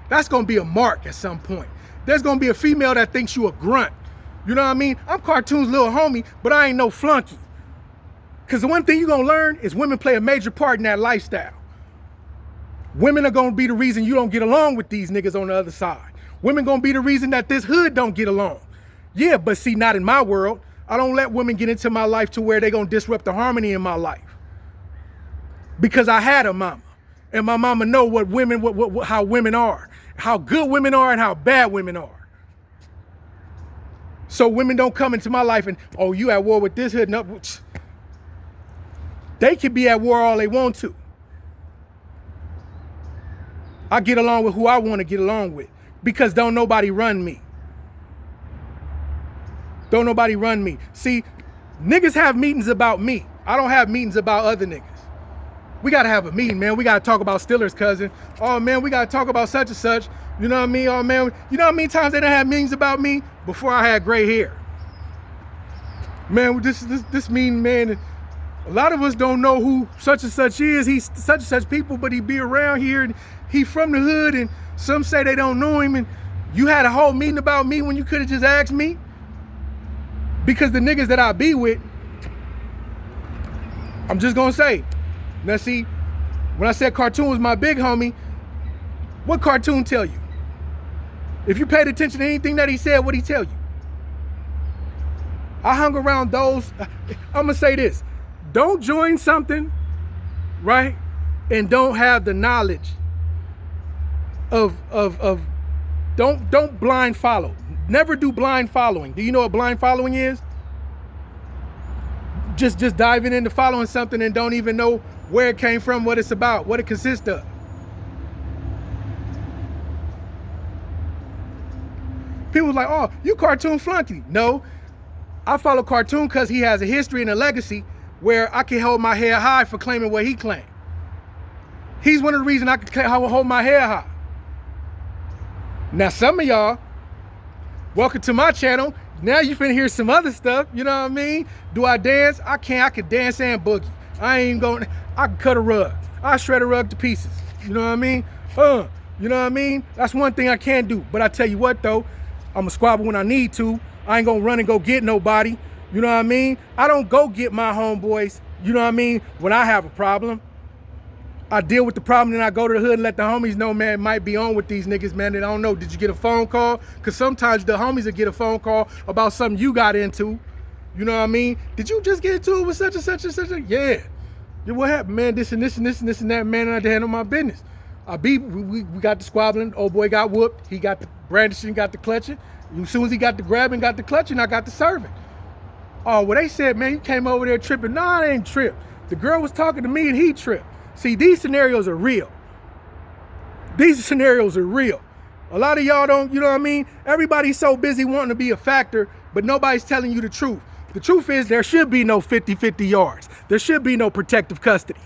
That's gonna be a mark at some point. There's gonna be a female that thinks you a grunt. You know what I mean? I'm Cartoon's little homie, but I ain't no flunky. Because the one thing you're gonna learn is women play a major part in that lifestyle. Women are gonna be the reason you don't get along with these niggas on the other side. Women gonna be the reason that this hood don't get along. Yeah, but see, not in my world. I don't let women get into my life to where they gonna disrupt the harmony in my life. Because I had a mama. And my mama know what women, how women are. How good women are and how bad women are. So women don't come into my life and, oh, you at war with this hood. No, they can be at war all they want to. I get along with who I want to get along with because don't nobody run me. Don't nobody run me. See, niggas have meetings about me. I don't have meetings about other niggas. We gotta have a meeting, man. We gotta talk about Stiller's cousin. Oh man, we gotta talk about such and such. You know what I mean? Oh man, you know how many times they done had meetings about me before I had gray hair? Man, this meeting, man, a lot of us don't know who such and such is. He's such and such people, but he be around here and he from the hood, and some say they don't know him, and you had a whole meeting about me when you could have just asked me? Because the niggas that I be with, I'm just gonna say, now see, when I said Cartoon was my big homie, what Cartoon tell you? If you paid attention to anything that he said, what'd he tell you? I hung around those, I'm gonna say this, don't join something, right, and don't have the knowledge of don't blind follow. Never do blind following. Do you know what blind following is? Just diving into following something and don't even know where it came from, what it's about, what it consists of. People like, oh, you Cartoon flunky. No, I follow Cartoon because he has a history and a legacy where I can hold my head high for claiming what he claimed. He's one of the reasons I can hold my head high. Now, some of y'all, welcome to my channel. Now you finna hear some other stuff, you know what I mean? Do I dance? I can dance and boogie. I can cut a rug. I shred a rug to pieces, you know what I mean? You know what I mean? That's one thing I can do. But I tell you what though, I'm a squabble when I need to. I ain't gonna run and go get nobody, you know what I mean? I don't go get my homeboys, you know what I mean, when I have a problem. I deal with the problem, and I go to the hood and let the homies know, man, it might be on with these niggas, man, that I don't know. Did you get a phone call? Because sometimes the homies will get a phone call about something you got into. You know what I mean? Did you just get into it with such and such and such? Yeah. What happened, man? This and this and this and this and that, man, and I had to handle my business. We got the squabbling. Old boy got whooped. He got the brandishing, got the clutching. As soon as he got the grabbing, got the clutching, I got the serving. Oh, well, they said, man, you came over there tripping. No, I ain't tripped. The girl was talking to me and he tripped. See, these scenarios are real. These scenarios are real. A lot of y'all don't, you know what I mean? Everybody's so busy wanting to be a factor, but nobody's telling you the truth. The truth is there should be no 50-50 yards. There should be no protective custody.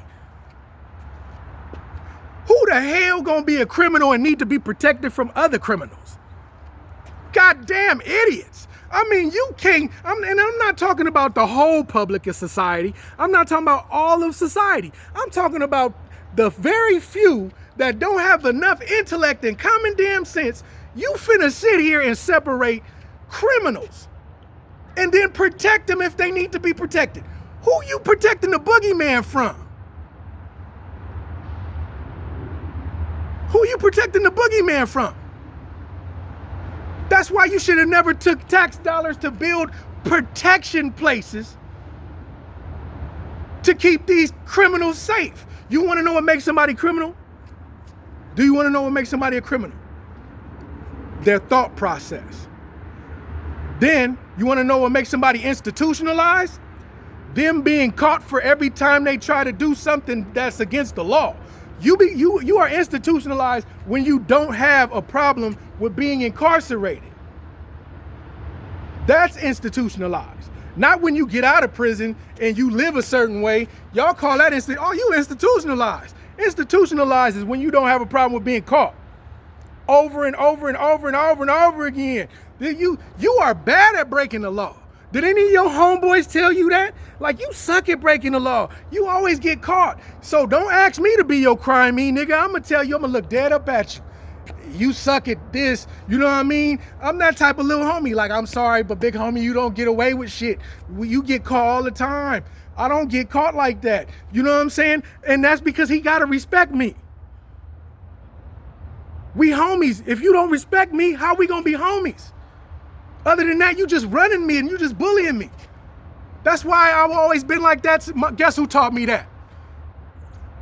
Who the hell gonna be a criminal and need to be protected from other criminals? Goddamn idiots. I mean, you can't, and I'm not talking about the whole public of society. I'm not talking about all of society. I'm talking about the very few that don't have enough intellect and common damn sense. You finna sit here and separate criminals and then protect them if they need to be protected. Who you protecting the boogeyman from? Who you protecting the boogeyman from? That's why you should have never took tax dollars to build protection places to keep these criminals safe. You want to know what makes somebody criminal? Do you want to know what makes somebody a criminal? Their thought process. Then you want to know what makes somebody institutionalized? Them being caught for every time they try to do something that's against the law. You are institutionalized when you don't have a problem with being incarcerated. That's institutionalized. Not when you get out of prison and you live a certain way. Y'all call that you institutionalized. Institutionalized is when you don't have a problem with being caught. Over and over and over and over and over again. You are bad at breaking the law. Did any of your homeboys tell you that? Like, you suck at breaking the law. You always get caught. So don't ask me to be your crimey, nigga. I'm gonna tell you, I'm gonna look dead up at you. You suck at this, you know what I mean? I'm that type of little homie. Like, I'm sorry, but big homie, you don't get away with shit. You get caught all the time. I don't get caught like that. You know what I'm saying? And that's because he gotta respect me. We homies. If you don't respect me, how we gonna be homies? Other than that, you just running me and you just bullying me. That's why I've always been like that. Guess who taught me that?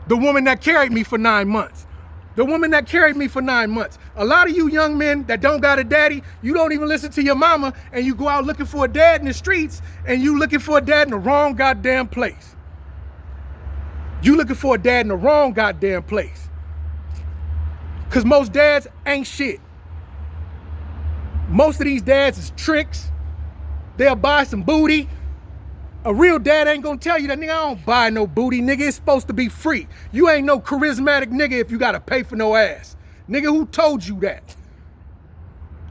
The woman that carried me for 9 months. The woman that carried me for 9 months. A lot of you young men that don't got a daddy, you don't even listen to your mama, and you go out looking for a dad in the streets, and you looking for a dad in the wrong goddamn place. You looking for a dad in the wrong goddamn place. Because most dads ain't shit. Most of these dads is tricks. They'll buy some booty. A real dad ain't gonna tell you that, nigga, I don't buy no booty, nigga. It's supposed to be free. You ain't no charismatic nigga if you gotta pay for no ass. Nigga, who told you that?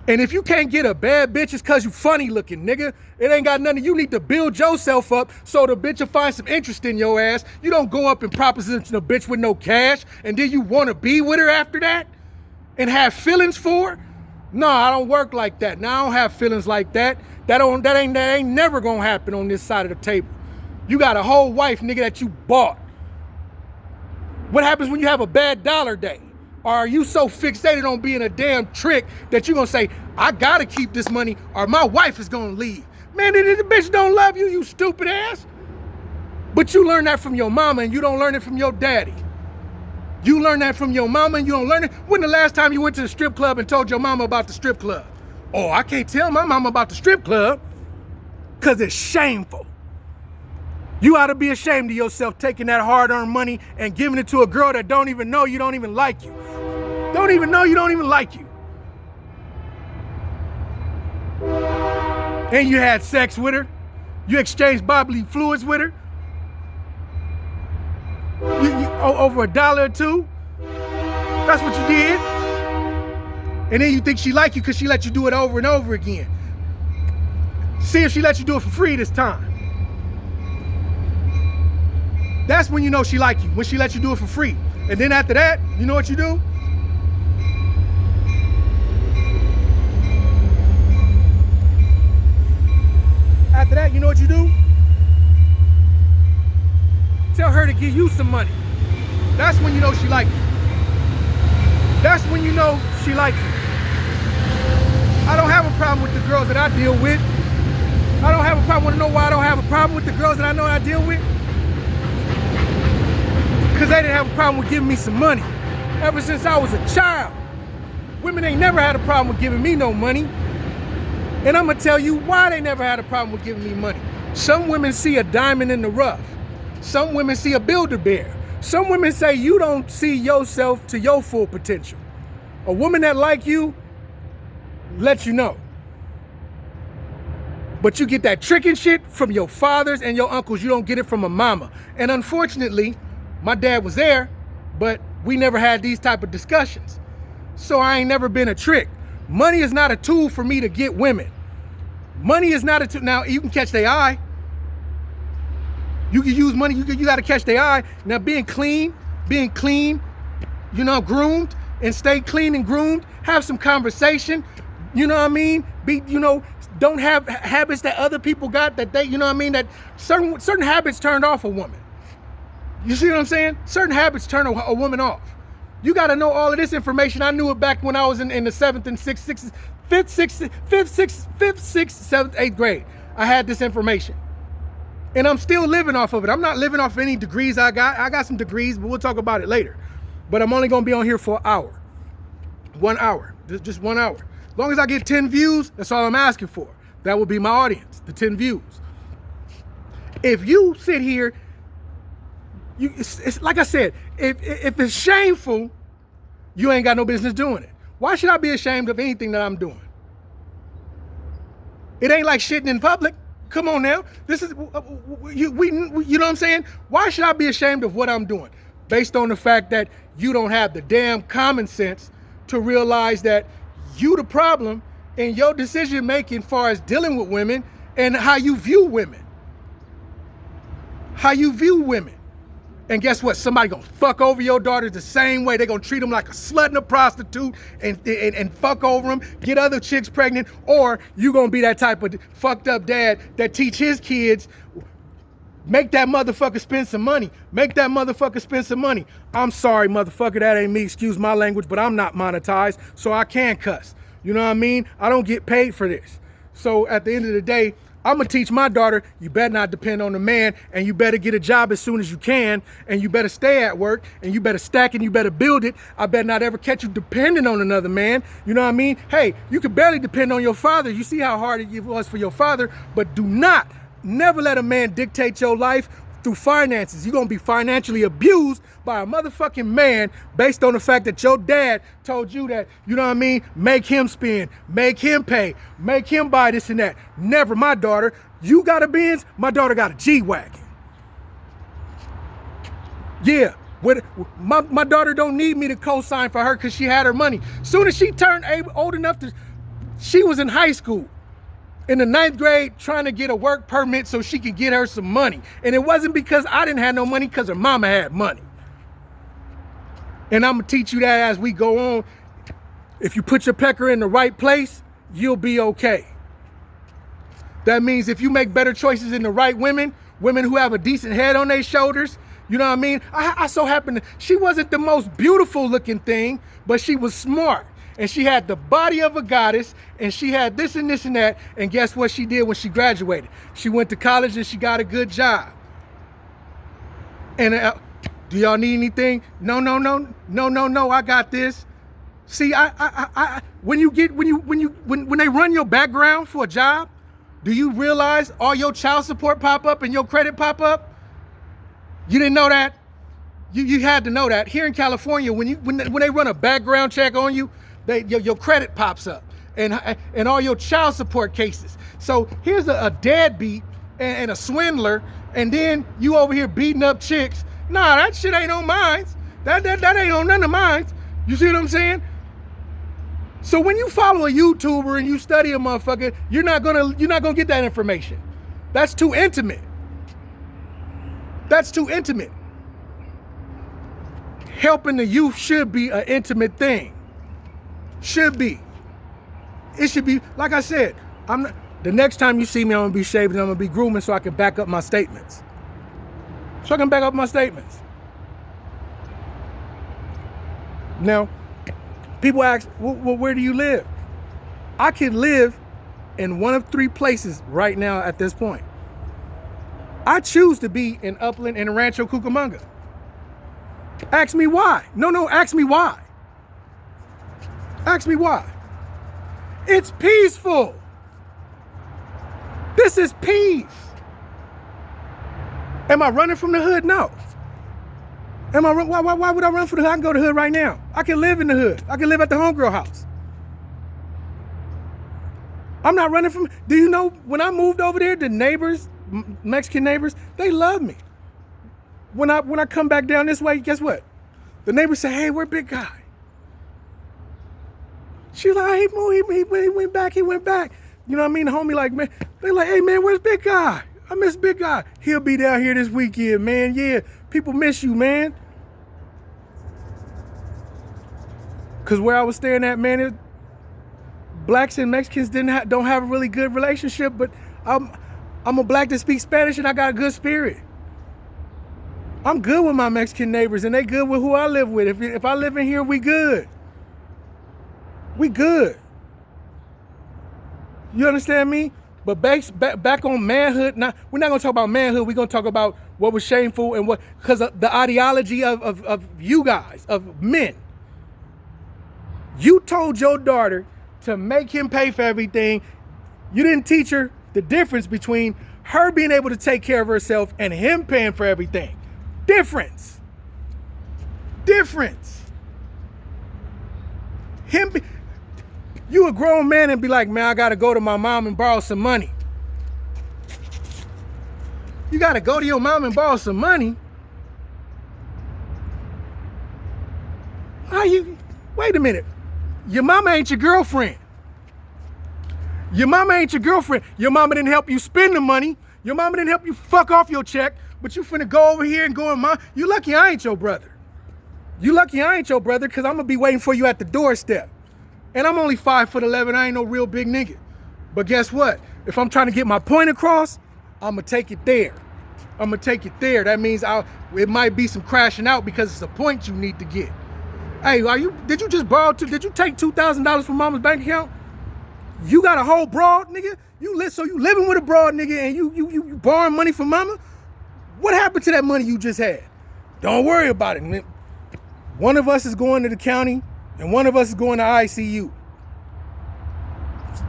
And if you can't get a bad bitch, it's cause you funny looking, nigga. It ain't got nothing. You need to build yourself up so the bitch will find some interest in your ass. You don't go up and proposition a bitch with no cash and then you wanna be with her after that and have feelings for her? No, I don't work like that. Now I don't have feelings like that. That ain't never gonna happen on this side of the table. You got a whole wife, nigga, that you bought. What happens when you have a bad dollar day? Or are you so fixated on being a damn trick that you're gonna say, I gotta keep this money or my wife is gonna leave? Man, the bitch don't love you, you stupid ass. But you learn that from your mama and you don't learn it from your daddy. You learn that from your mama and you don't learn it. When the last time you went to the strip club and told your mama about the strip club? Oh, I can't tell my mama about the strip club because it's shameful. You ought to be ashamed of yourself taking that hard-earned money and giving it to a girl that don't even know you, don't even like you. Don't even know you, don't even like you. And you had sex with her. You exchanged bodily fluids with her. Over $1 or $2. That's what you did. And then you think she like you because she let you do it over and over again. See if she let you do it for free this time. That's when you know she like you, when she let you do it for free. And then after that, you know what you do? After that, you know what you do? Tell her to give you some money. That's when you know she like you. That's when you know she like you. I don't have a problem with the girls that I deal with. I don't have a problem. Want to know why I don't have a problem with the girls that I know I deal with? Because they didn't have a problem with giving me some money. Ever since I was a child, women ain't never had a problem with giving me no money. And I'm gonna tell you why they never had a problem with giving me money. Some women see a diamond in the rough. Some women see a Build-A-Bear. Some women say you don't see yourself to your full potential. A woman that like you, lets you know. But you get that tricking shit from your fathers and your uncles. You don't get it from a mama. And unfortunately, my dad was there, but we never had these type of discussions. So I ain't never been a trick. Money is not a tool for me to get women. Money is not a tool. Now, you can catch their eye. You can use money, you got to catch their eye. Now, being clean, you know, groomed, and stay clean and groomed, have some conversation, you know what I mean? Don't have habits that other people got that they, you know what I mean? That certain habits turned off a woman. You see what I'm saying? Certain habits turn a woman off. You got to know all of this information. I knew it back when I was in the 7th and 6th, 5th, 6th, 7th, 8th grade. I had this information. And I'm still living off of it. I'm not living off any degrees I got. I got some degrees, but we'll talk about it later. But I'm only going to be on here for an hour. 1 hour. Just 1 hour. As long as I get 10 views, that's all I'm asking for. That will be my audience, the 10 views. If you sit here, it's like I said, if it's shameful, you ain't got no business doing it. Why should I be ashamed of anything that I'm doing? It ain't like shitting in public. Come on now. This is, you know what I'm saying? Why should I be ashamed of what I'm doing? Based on the fact that you don't have the damn common sense to realize that you the problem in your decision making as far as dealing with women and how you view women. How you view women. And guess what? Somebody gonna fuck over your daughters the same way. They gonna treat them like a slut and a prostitute and fuck over them, get other chicks pregnant, or you gonna be that type of fucked up dad that teach his kids, make that motherfucker spend some money. Make that motherfucker spend some money. I'm sorry, motherfucker, that ain't me. Excuse my language, but I'm not monetized, so I can cuss. You know what I mean? I don't get paid for this. So at the end of the day, I'm gonna teach my daughter, you better not depend on a man, and you better get a job as soon as you can, and you better stay at work, and you better stack and you better build it. I better not ever catch you depending on another man. You know what I mean? Hey, you can barely depend on your father. You see how hard it was for your father, but do not never let a man dictate your life through finances. You're gonna be financially abused by a motherfucking man based on the fact that your dad told you that, you know what I mean, make him spend, make him pay, make him buy this and that. Never, my daughter. You got a Benz, my daughter got a G-Wagon. Yeah, my daughter don't need me to co-sign for her because she had her money. Soon as she turned old enough she was in high school, in the 9th grade, trying to get a work permit so she could get her some money. And it wasn't because I didn't have no money, because her mama had money. And I'm gonna teach you that as we go on. If you put your pecker in the right place, you'll be okay. That means if you make better choices in the right women who have a decent head on their shoulders, you know what I mean? I so happened she wasn't the most beautiful looking thing, but she was smart. And she had the body of a goddess, and she had this and this and that. And guess what she did when she graduated? She went to college and she got a good job. And do y'all need anything? No, I got this. See, when they run your background for a job, do you realize all your child support pop up and your credit pop up? You didn't know that? You had to know that. Here in California, when they run a background check on you, your credit pops up and all your child support cases. So here's a deadbeat and a swindler, and then you over here beating up chicks. Nah, that shit ain't on mine. That ain't on none of mine. You see what I'm saying? So when you follow a YouTuber and you study a motherfucker, you're not gonna get that information. That's too intimate. That's too intimate. Helping the youth should be an intimate thing. Should be. It should be, like I said, the next time you see me, I'm gonna be shaving, I'm gonna be grooming so I can back up my statements. Now, people ask, well, where do you live? I can live in one of 3 places right now at this point. I choose to be in Upland and Rancho Cucamonga. Ask me why. No, ask me why. Ask me why. It's peaceful. This is peace. Am I running from the hood? No. Why would I run from the hood? I can go to the hood right now. I can live in the hood. I can live at the homegirl house. I'm not running from. Do you know when I moved over there, the neighbors, Mexican neighbors, they love me. When I come back down this way, guess what? The neighbors say, "Hey, where big guy?" She's like, "He moved. He went back. He went back." You know what I mean? The homie like, man, they like, "Hey man, where's big guy? I miss big guy. He'll be down here this weekend, man. Yeah, people miss you, man." Cause where I was staying at, man, blacks and Mexicans don't have a really good relationship. But I'm a black that speaks Spanish and I got a good spirit. I'm good with my Mexican neighbors and they good with who I live with. If I live in here, we good. We good. You understand me? But back on manhood, we're not gonna talk about manhood. We're gonna talk about what was shameful and what, because of the ideology of you guys, of men. You told your daughter to make him pay for everything. You didn't teach her the difference between her being able to take care of herself and him paying for everything. Difference. You a grown man and be like, man, I gotta go to my mom and borrow some money. You gotta go to your mom and borrow some money? Wait a minute. Your mama ain't your girlfriend. Your mama ain't your girlfriend. Your mama didn't help you spend the money. Your mama didn't help you fuck off your check, but you finna go over here and go in you lucky I ain't your brother. You lucky I ain't your brother, because I'm gonna be waiting for you at the doorstep. And I'm only 5'11", I ain't no real big nigga. But guess what? If I'm trying to get my point across, I'm gonna take it there. That means it might be some crashing out because it's a point you need to get. Hey, did you take $2,000 from mama's bank account? You got a whole broad, nigga? You living with a broad nigga and you borrowing money from mama? What happened to that money you just had? Don't worry about it, man. One of us is going to the county and one of us is going to ICU.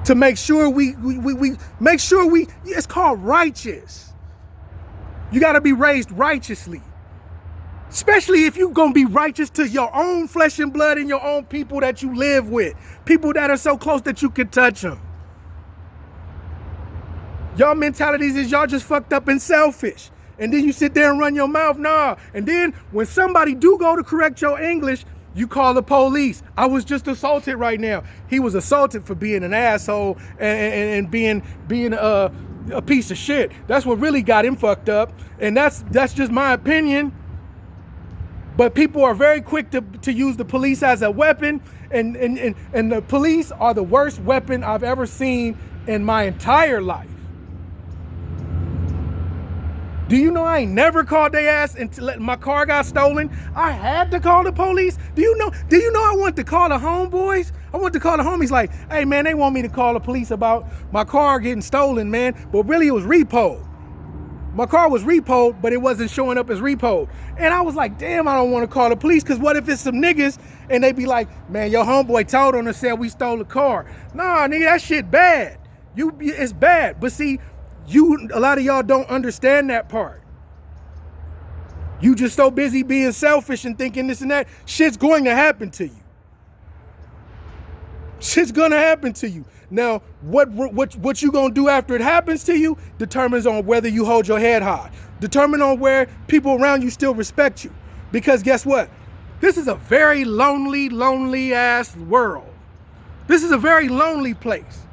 To make sure it's called righteous. You gotta be raised righteously. Especially if you're gonna be righteous to your own flesh and blood and your own people that you live with. People that are so close that you can touch them. Y'all mentalities is y'all just fucked up and selfish. And then you sit there and run your mouth, nah. And then when somebody do go to correct your English, you call the police. I was just assaulted right now. He was assaulted for being an asshole and being a piece of shit. That's what really got him fucked up. And that's just my opinion. But people are very quick to use the police as a weapon. And the police are the worst weapon I've ever seen in my entire life. Do you know I ain't never called their ass until my car got stolen? I had to call the police. Do you know I wanted to call the homeboys? I wanted to call the homies like, hey man, they want me to call the police about my car getting stolen, man. But really it was repoed. My car was repoed, but it wasn't showing up as repoed. And I was like, damn, I don't want to call the police, because what if it's some niggas and they be like, man, your homeboy told on us, said we stole the car. Nah, nigga, that shit bad. It's bad. But see, a lot of y'all don't understand that part. You just so busy being selfish and thinking this and that. Shit's going to happen to you. Shit's gonna happen to you. Now, what you gonna do after it happens to you determines on whether you hold your head high. Determine on where people around you still respect you. Because guess what? This is a very lonely ass world. This is a very lonely place.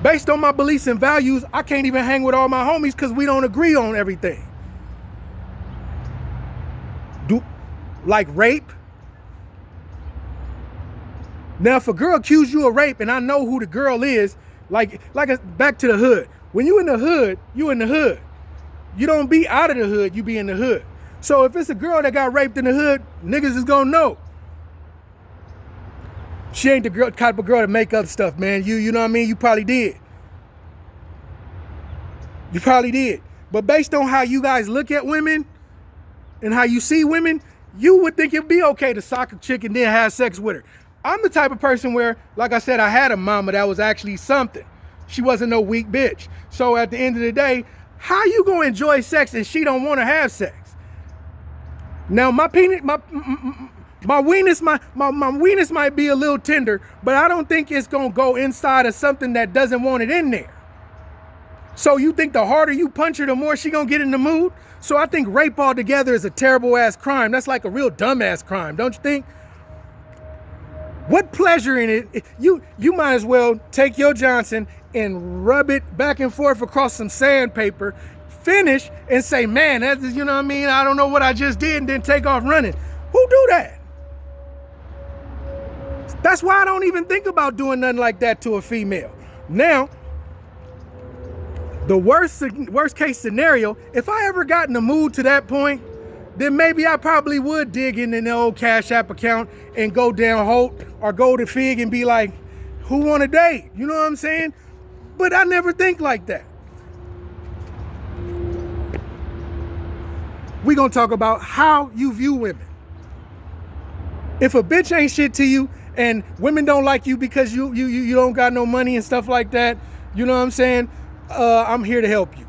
Based on my beliefs and values, I can't even hang with all my homies because we don't agree on everything. Like rape. Now, if a girl accused you of rape and I know who the girl is, like back to the hood. When you in the hood, you in the hood. You don't be out of the hood, you be in the hood. So if it's a girl that got raped in the hood, niggas is gonna know. She ain't the type of girl to make up stuff, man. You know what I mean? You probably did. You probably did. But based on how you guys look at women and how you see women, you would think it'd be okay to sock a chick and then have sex with her. I'm the type of person where, like I said, I had a mama that was actually something. She wasn't no weak bitch. So at the end of the day, how you gonna enjoy sex and she don't want to have sex? Now my penis, my weenus might be a little tender, but I don't think it's gonna go inside of something that doesn't want it in there. So you think the harder you punch her, the more she gonna get in the mood? So I think rape altogether is a terrible ass crime. That's like a real dumbass crime, don't you think? What pleasure in it? You might as well take your Johnson and rub it back and forth across some sandpaper, finish and say, man, that's, you know what I mean? I don't know what I just did, and then take off running. Who do that? That's why I don't even think about doing nothing like that to a female. Now, the worst case scenario, if I ever got in the mood to that point, then maybe I probably would dig in the old Cash App account and go down Holt or go to Fig and be like, who want a date? You know what I'm saying? But I never think like that. We're gonna talk about how you view women. If a bitch ain't shit to you and women don't like you because you don't got no money and stuff like that, you know what I'm saying? I'm here to help you.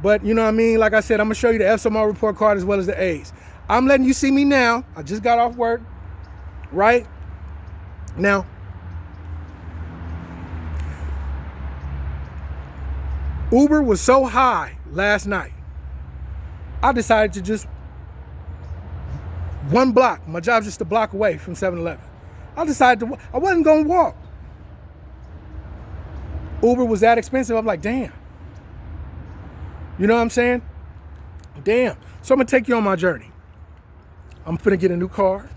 But you know what I mean? Like I said, I'm gonna show you the FSMR report card as well as the A's. I'm letting you see me now. I just got off work, right? Now, Uber was so high last night, I decided to just one block. My job's just a block away from 7-Eleven. I wasn't gonna walk. Uber was that expensive. I'm like, damn. You know what I'm saying? Damn. So I'm gonna take you on my journey. I'm finna get a new car.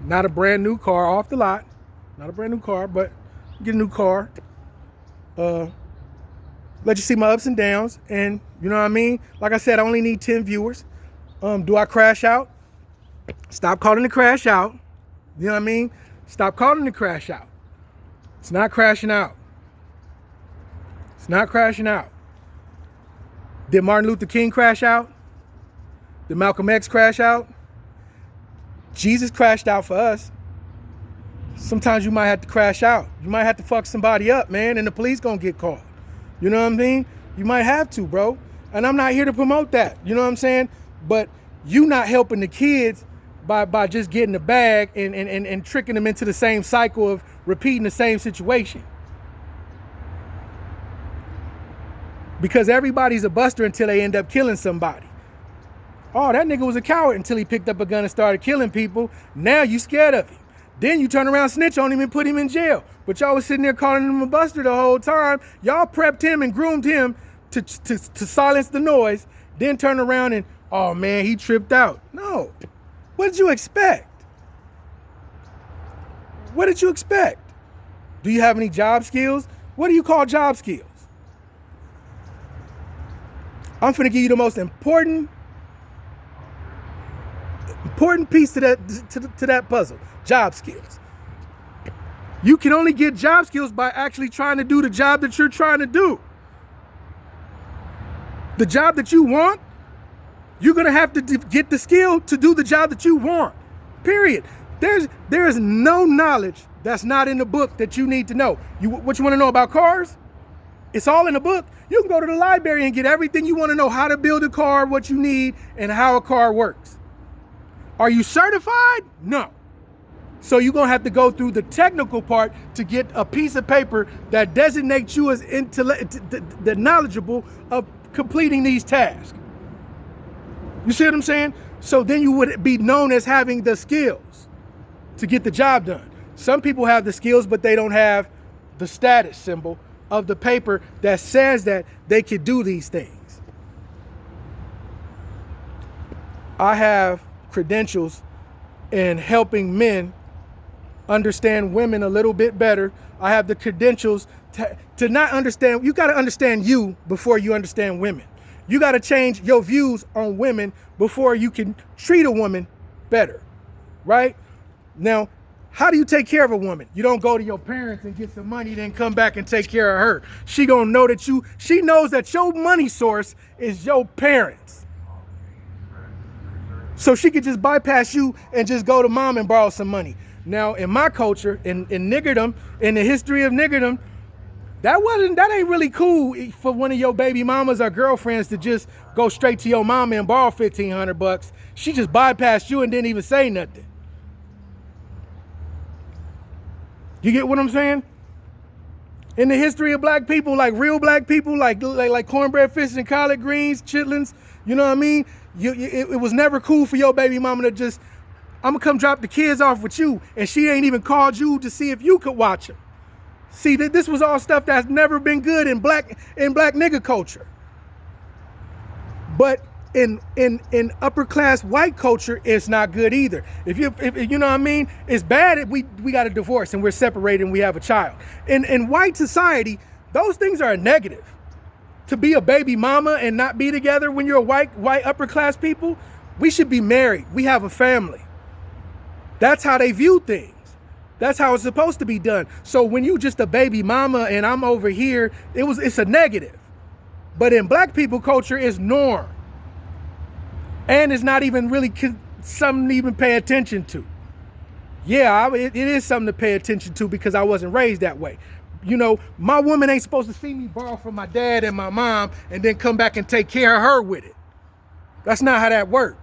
Not a brand new car off the lot. Not a brand new car, but get a new car. Let you see my ups and downs. And you know what I mean? Like I said, I only need 10 viewers. Do I crash out? Stop calling it crash out. You know what I mean? Stop calling it crash out. It's not crashing out. It's not crashing out. Did Martin Luther King crash out? Did Malcolm X crash out? Jesus crashed out for us. Sometimes you might have to crash out. You might have to fuck somebody up, man, and the police gonna get called. You know what I mean? You might have to, bro. And I'm not here to promote that. You know what I'm saying? But you not helping the kids by just getting the bag and tricking them into the same cycle of repeating the same situation. Because everybody's a buster until they end up killing somebody. Oh, that nigga was a coward until he picked up a gun and started killing people. Now you scared of him. Then you turn around, snitch on him, and put him in jail. But y'all was sitting there calling him a buster the whole time. Y'all prepped him and groomed him to silence the noise. Then turn around and, oh man, he tripped out. No. What did you expect? What did you expect? Do you have any job skills? What do you call job skills? I'm finna give you the most important piece to that puzzle. Job skills. You can only get job skills by actually trying to do the job that you're trying to do. The job that you want, you're gonna have to get the skill to do the job that you want. Period. There is no knowledge that's not in the book that you need to know. What you want to know about cars? It's all in the book. You can go to the library and get everything you want to know, how to build a car, what you need, and how a car works. Are you certified? No. So you're going to have to go through the technical part to get a piece of paper that designates you as the knowledgeable of completing these tasks. You see what I'm saying? So then you would be known as having the skills to get the job done. Some people have the skills, but they don't have the status symbol of the paper that says that they could do these things. I have credentials in helping men understand women a little bit better. I have the credentials to not understand. You got to understand you before you understand women. You got to change your views on women before you can treat a woman better, right? Now, how do you take care of a woman? You don't go to your parents and get some money, then come back and take care of her. She gonna know that she knows that your money source is your parents. So she could just bypass you and just go to mom and borrow some money. Now, in my culture, in niggerdom, in the history of niggerdom, that ain't really cool for one of your baby mamas or girlfriends to just go straight to your mama and borrow $1,500. She just bypassed you and didn't even say nothing. You get what I'm saying? In the history of black people, like real black people, like cornbread, fish, and collard greens, chitlins, you know what I mean? It was never cool for your baby mama to just, I'm gonna come drop the kids off with you, and she ain't even called you to see if you could watch them. See, this was all stuff that's never been good in black nigga culture. But in upper class white culture, it's not good either. If you know what I mean, it's bad if we got a divorce and we're separated and we have a child. In white society, those things are a negative. To be a baby mama and not be together when you're a white upper class people, we should be married. We have a family. That's how they view things. That's how it's supposed to be done. So when you just a baby mama and I'm over here, it's a negative. But in black people culture, it's norm. And it's not even really something to even pay attention to. Yeah, it is something to pay attention to because I wasn't raised that way. You know, my woman ain't supposed to see me borrow from my dad and my mom and then come back and take care of her with it. That's not how that works.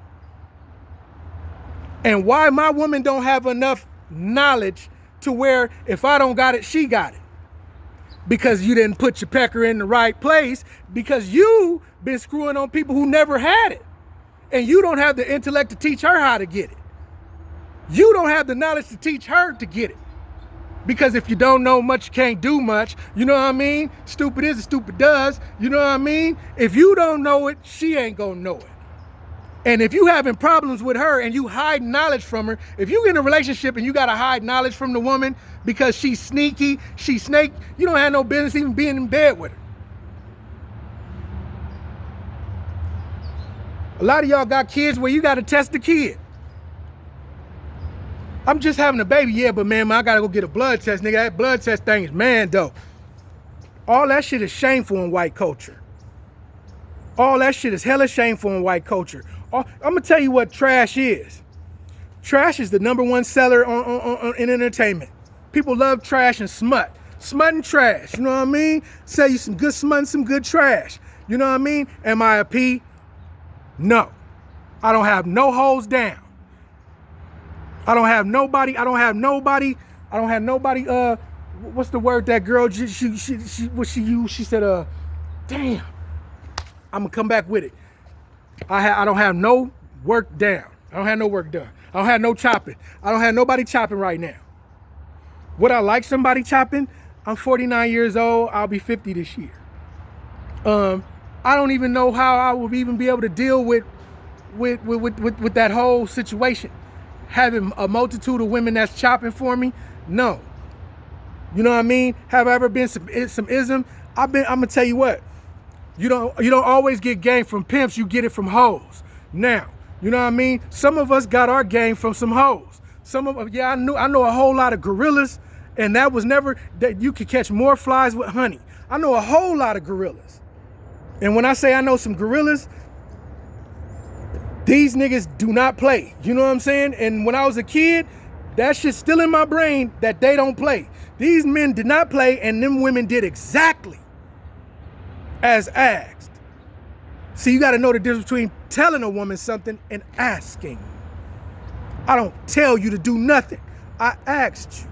And why my woman don't have enough knowledge to where if I don't got it, she got it. Because you didn't put your pecker in the right place, because you been screwing on people who never had it. And you don't have the intellect to teach her how to get it. You don't have the knowledge to teach her to get it. Because if you don't know much, you can't do much. You know what I mean? Stupid is as stupid does. You know what I mean? If you don't know it, she ain't gonna know it. And if you having problems with her and you hide knowledge from her, if you get in a relationship and you gotta hide knowledge from the woman because she's sneaky, she's snake, you don't have no business even being in bed with her. A lot of y'all got kids where you gotta test the kid. I'm just having a baby, yeah, but man, I gotta go get a blood test, nigga. That blood test thing is man, though. All that shit is shameful in white culture. All that shit is hella shameful in white culture. I'm gonna tell you what trash is. Trash is the #1 seller in entertainment. People love trash and smut. Smut and trash, you know what I mean? Sell you some good smut and some good trash. You know what I mean? Am I a P? No. I don't have no hoes down. I don't have nobody, what's the word that girl, what she used? She said, damn, I'm gonna come back with it. I don't have no work down. I don't have no work done. I don't have no chopping. I don't have nobody chopping right now. Would I like somebody chopping? I'm 49 years old. I'll be 50 this year. I don't even know how I would even be able to deal with that whole situation. Having a multitude of women that's chopping for me, no. You know what I mean? Have I ever been some ism? I'm gonna tell you what. You don't always get game from pimps. You get it from hoes. Now, you know what I mean? Some of us got our game from some hoes. Some of yeah, I know a whole lot of gorillas, and that was never that you could catch more flies with honey. I know a whole lot of gorillas, and when I say I know some gorillas, these niggas do not play. You know what I'm saying? And when I was a kid, that shit's still in my brain that they don't play. These men did not play, and them women did exactly as asked. See, you got to know the difference between telling a woman something and asking. I don't tell you to do nothing. I asked you.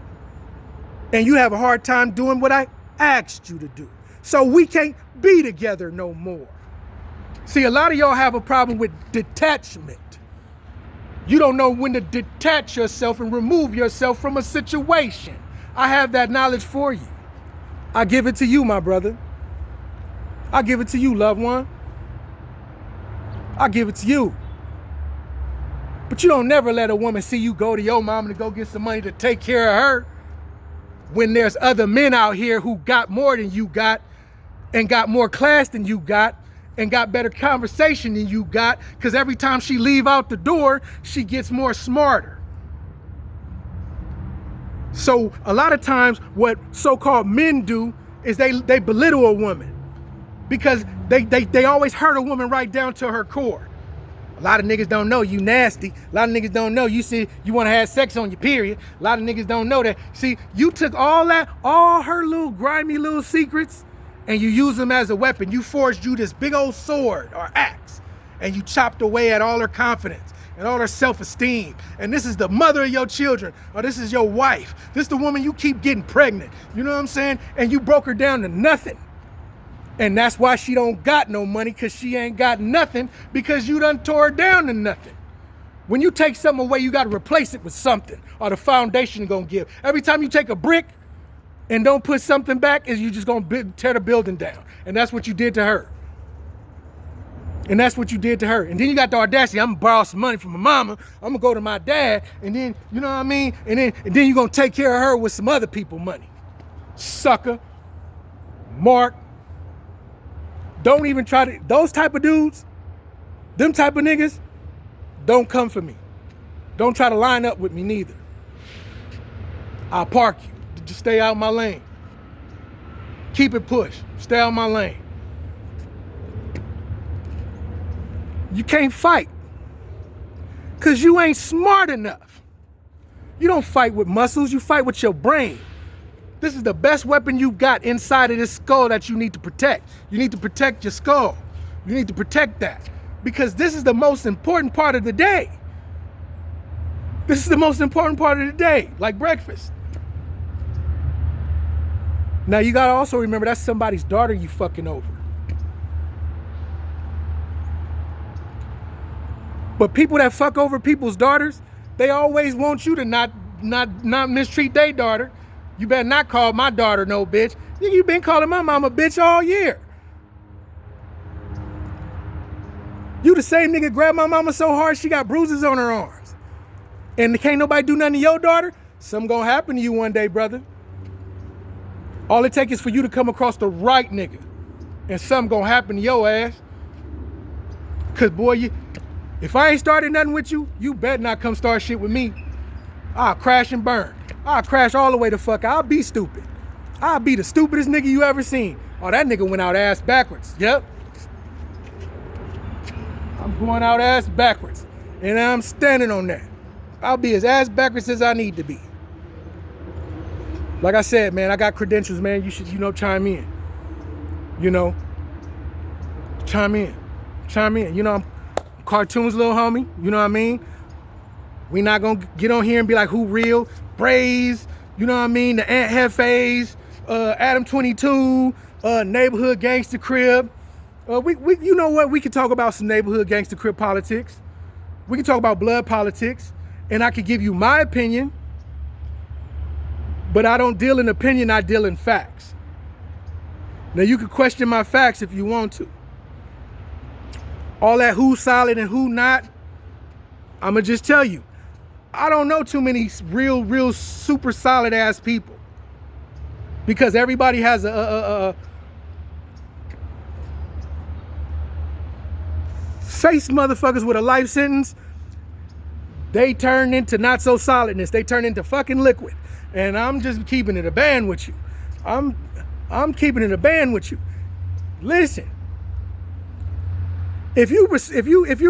And you have a hard time doing what I asked you to do. So we can't be together no more. See, a lot of y'all have a problem with detachment. You don't know when to detach yourself and remove yourself from a situation. I have that knowledge for you. I give it to you, my brother. I give it to you, loved one. I give it to you. But you don't never let a woman see you go to your mama to go get some money to take care of her when there's other men out here who got more than you got and got more class than you got and got better conversation than you got, because every time she leave out the door, she gets more smarter. So a lot of times what so-called men do is they belittle a woman because they always hurt a woman right down to her core. A lot of niggas don't know you nasty. A lot of niggas don't know you see you want to have sex on your period. A lot of niggas don't know that. See, you took all her little grimy little secrets, and you use them as a weapon. You forged you this big old sword or axe, and you chopped away at all her confidence and all her self-esteem. And this is the mother of your children, or this is your wife. This is the woman you keep getting pregnant. You know what I'm saying? And you broke her down to nothing. And that's why she don't got no money, because she ain't got nothing, because you done tore her down to nothing. When you take something away, you got to replace it with something, or the foundation gonna give. Every time you take a brick and don't put something back, is you just gonna tear the building down. And that's what you did to her. And that's what you did to her. And then you got the audacity, I'm gonna borrow some money from my mama, I'm gonna go to my dad, and then, you know what I mean? And then you're gonna take care of her with some other people money. Sucker. Mark. Don't even try to, those type of dudes, them type of niggas, don't come for me. Don't try to line up with me neither. I'll park you. Just stay out my lane. Keep it push. Stay out my lane. You can't fight because you ain't smart enough. You don't fight with muscles, you fight with your brain. This is the best weapon you've got inside of this skull that you need to protect. You need to protect your skull. You need to protect that, because this is the most important part of the day. This is the most important part of the day, like breakfast. Now you gotta also remember that's somebody's daughter you fucking over. But people that fuck over people's daughters, they always want you to not mistreat their daughter. You better not call my daughter no bitch. You been calling my mama bitch all year. You the same nigga grabbed my mama so hard she got bruises on her arms. And can't nobody do nothing to your daughter? Something gonna happen to you one day, brother. All it takes is for you to come across the right nigga, and something gonna happen to your ass. Cause boy, if I ain't started nothing with you, you better not come start shit with me. I'll crash and burn. I'll crash all the way the fuck out. I'll be stupid. I'll be the stupidest nigga you ever seen. Oh, that nigga went out ass backwards. Yep. I'm going out ass backwards. And I'm standing on that. I'll be as ass backwards as I need to be. Like I said, man, I got credentials, man. You should, chime in. Chime in. Chime in. I'm cartoons, little homie. You know what I mean? We not gonna get on here and be like, who real? Braze, you know what I mean? The Ant Hefes, Adam 22, Neighborhood Gangster Crib. You know what? We can talk about some neighborhood gangster crip politics. We can talk about blood politics, and I could give you my opinion, but I don't deal in opinion, I deal in facts. Now you can question my facts if you want to. All that who's solid and who not, I'ma just tell you, I don't know too many real super solid ass people, because everybody has a face motherfuckers with a life sentence. They turn into not so solidness. They turn into fucking liquid. And I'm just keeping it a band with you. I'm keeping it a band with you. Listen, if you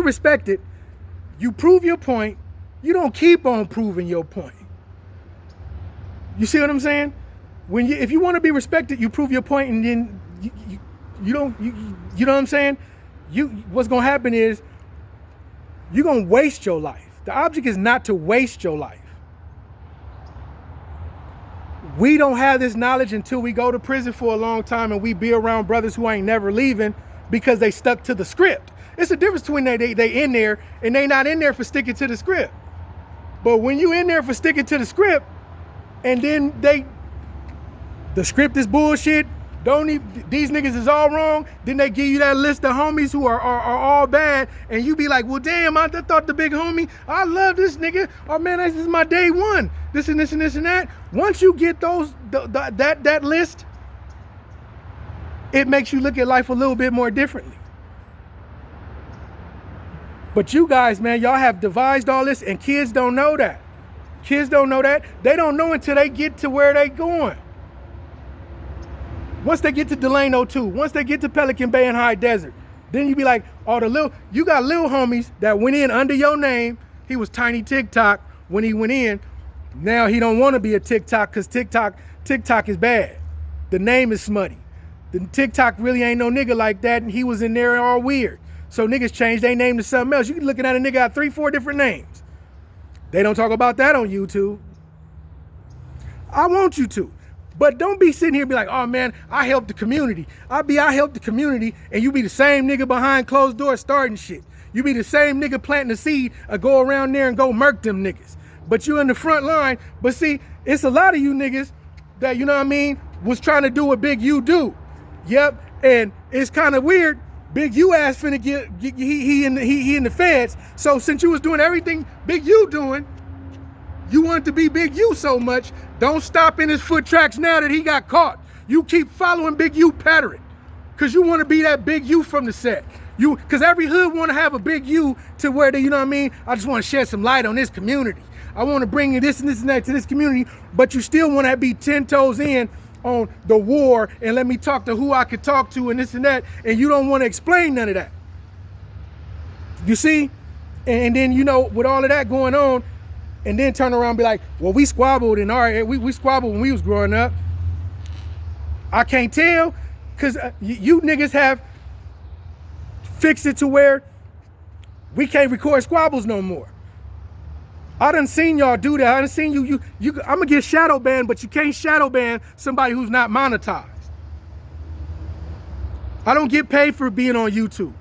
respect it, you prove your point. You don't keep on proving your point. You see what I'm saying? If you want to be respected, you prove your point, and then you know what I'm saying? What's gonna happen is you're gonna waste your life. The object is not to waste your life. We don't have this knowledge until we go to prison for a long time and we be around brothers who ain't never leaving because they stuck to the script. It's a difference between they in there and they not in there for sticking to the script. But when you in there for sticking to the script, and then the script is bullshit, these niggas is all wrong, then they give you that list of homies who are all bad, and you be like, well damn, I thought the big homie, I love this nigga, oh man, this is my day one, this and this and this and that. Once you get that list, it makes you look at life a little bit more differently. But you guys, man, y'all have devised all this, and kids don't know that. Kids don't know that. They don't know until they get to where they going. Once they get to Delano 2, once they get to Pelican Bay and High Desert, then you be like, oh, you got little homies that went in under your name. He was Tiny TikTok when he went in. Now he don't want to be a TikTok because TikTok is bad. The name is smutty. The TikTok really ain't no nigga like that, and he was in there all weird. So niggas changed their name to something else. You can looking at a nigga got 3-4 different names. They don't talk about that on YouTube. I want you to. But don't be sitting here and be like, oh man, I helped the community. I helped the community, and you be the same nigga behind closed doors starting shit. You be the same nigga planting the seed or go around there and go murk them niggas. But you in the front line. But see, it's a lot of you niggas that, you know what I mean, was trying to do what Big U do. Yep, and it's kind of weird. Big U ass finna he in the feds. So since you was doing everything Big U doing, you wanted to be Big U so much, don't stop in his foot tracks now that he got caught. You keep following Big U pattern, cause you want to be that Big U from the set. Cause every hood want to have a Big U to where they, you know what I mean? I just want to shed some light on this community. I want to bring you this and this and that to this community, but you still want to be 10 toes in on the war and let me talk to who I could talk to and this and that, and you don't want to explain none of that. You see? And then, you know, with all of that going on, and then turn around and be like, well, we squabbled in we squabbled when we was growing up. I can't tell, because you niggas have fixed it to where we can't record squabbles no more. I done seen y'all do that. I done seen you I'm gonna get shadow banned, but you can't shadow ban somebody who's not monetized. I don't get paid for being on YouTube.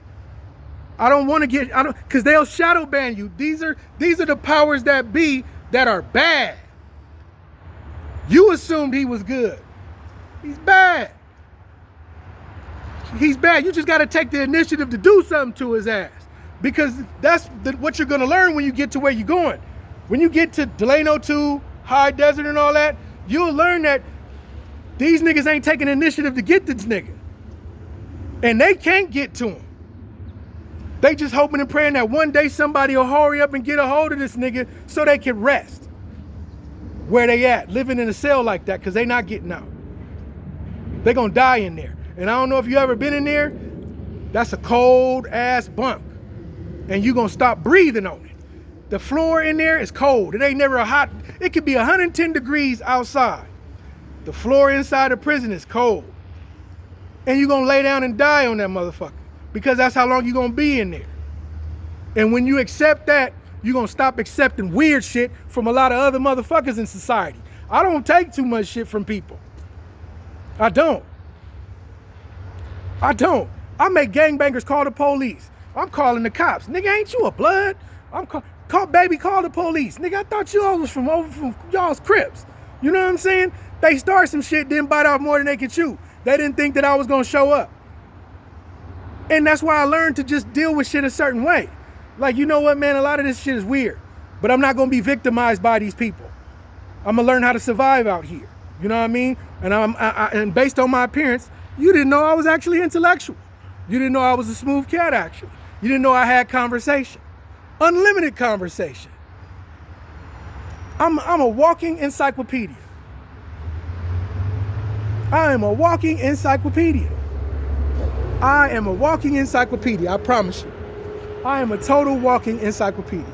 I don't want to get, because they'll shadow ban you. These are the powers that be that are bad. You assumed he was good. He's bad. He's bad. You just got to take the initiative to do something to his ass, because that's what you're going to learn when you get to where you're going. When you get to Delano 2, High Desert and all that, you'll learn that these niggas ain't taking initiative to get this nigga. And they can't get to him. They just hoping and praying that one day somebody will hurry up and get a hold of this nigga so they can rest. Where they at, living in a cell like that, because they not getting out. They gonna die in there. And I don't know if you ever been in there, that's a cold ass bunk. And you gonna stop breathing on it. The floor in there is cold. It ain't never a hot, it could be 110 degrees outside. The floor inside the prison is cold. And you gonna lay down and die on that motherfucker, because that's how long you gonna be in there. And when you accept that, you're gonna stop accepting weird shit from a lot of other motherfuckers in society. I don't take too much shit from people. I don't. I make gangbangers call the police. I'm calling the cops. Nigga, ain't you a blood? I'm baby, call the police. Nigga, I thought you all was from over from y'all's Crips. You know what I'm saying? They start some shit, didn't bite off more than they could chew. They didn't think that I was gonna show up. And that's why I learned to just deal with shit a certain way. Like, you know what, man, a lot of this shit is weird, but I'm not gonna be victimized by these people. I'm gonna learn how to survive out here. You know what I mean? And and based on my appearance, you didn't know I was actually intellectual. You didn't know I was a smooth cat, actually. You didn't know I had conversation. Unlimited conversation. I'm a walking encyclopedia. I am a walking encyclopedia. I am a walking encyclopedia, I promise you. I am a total walking encyclopedia.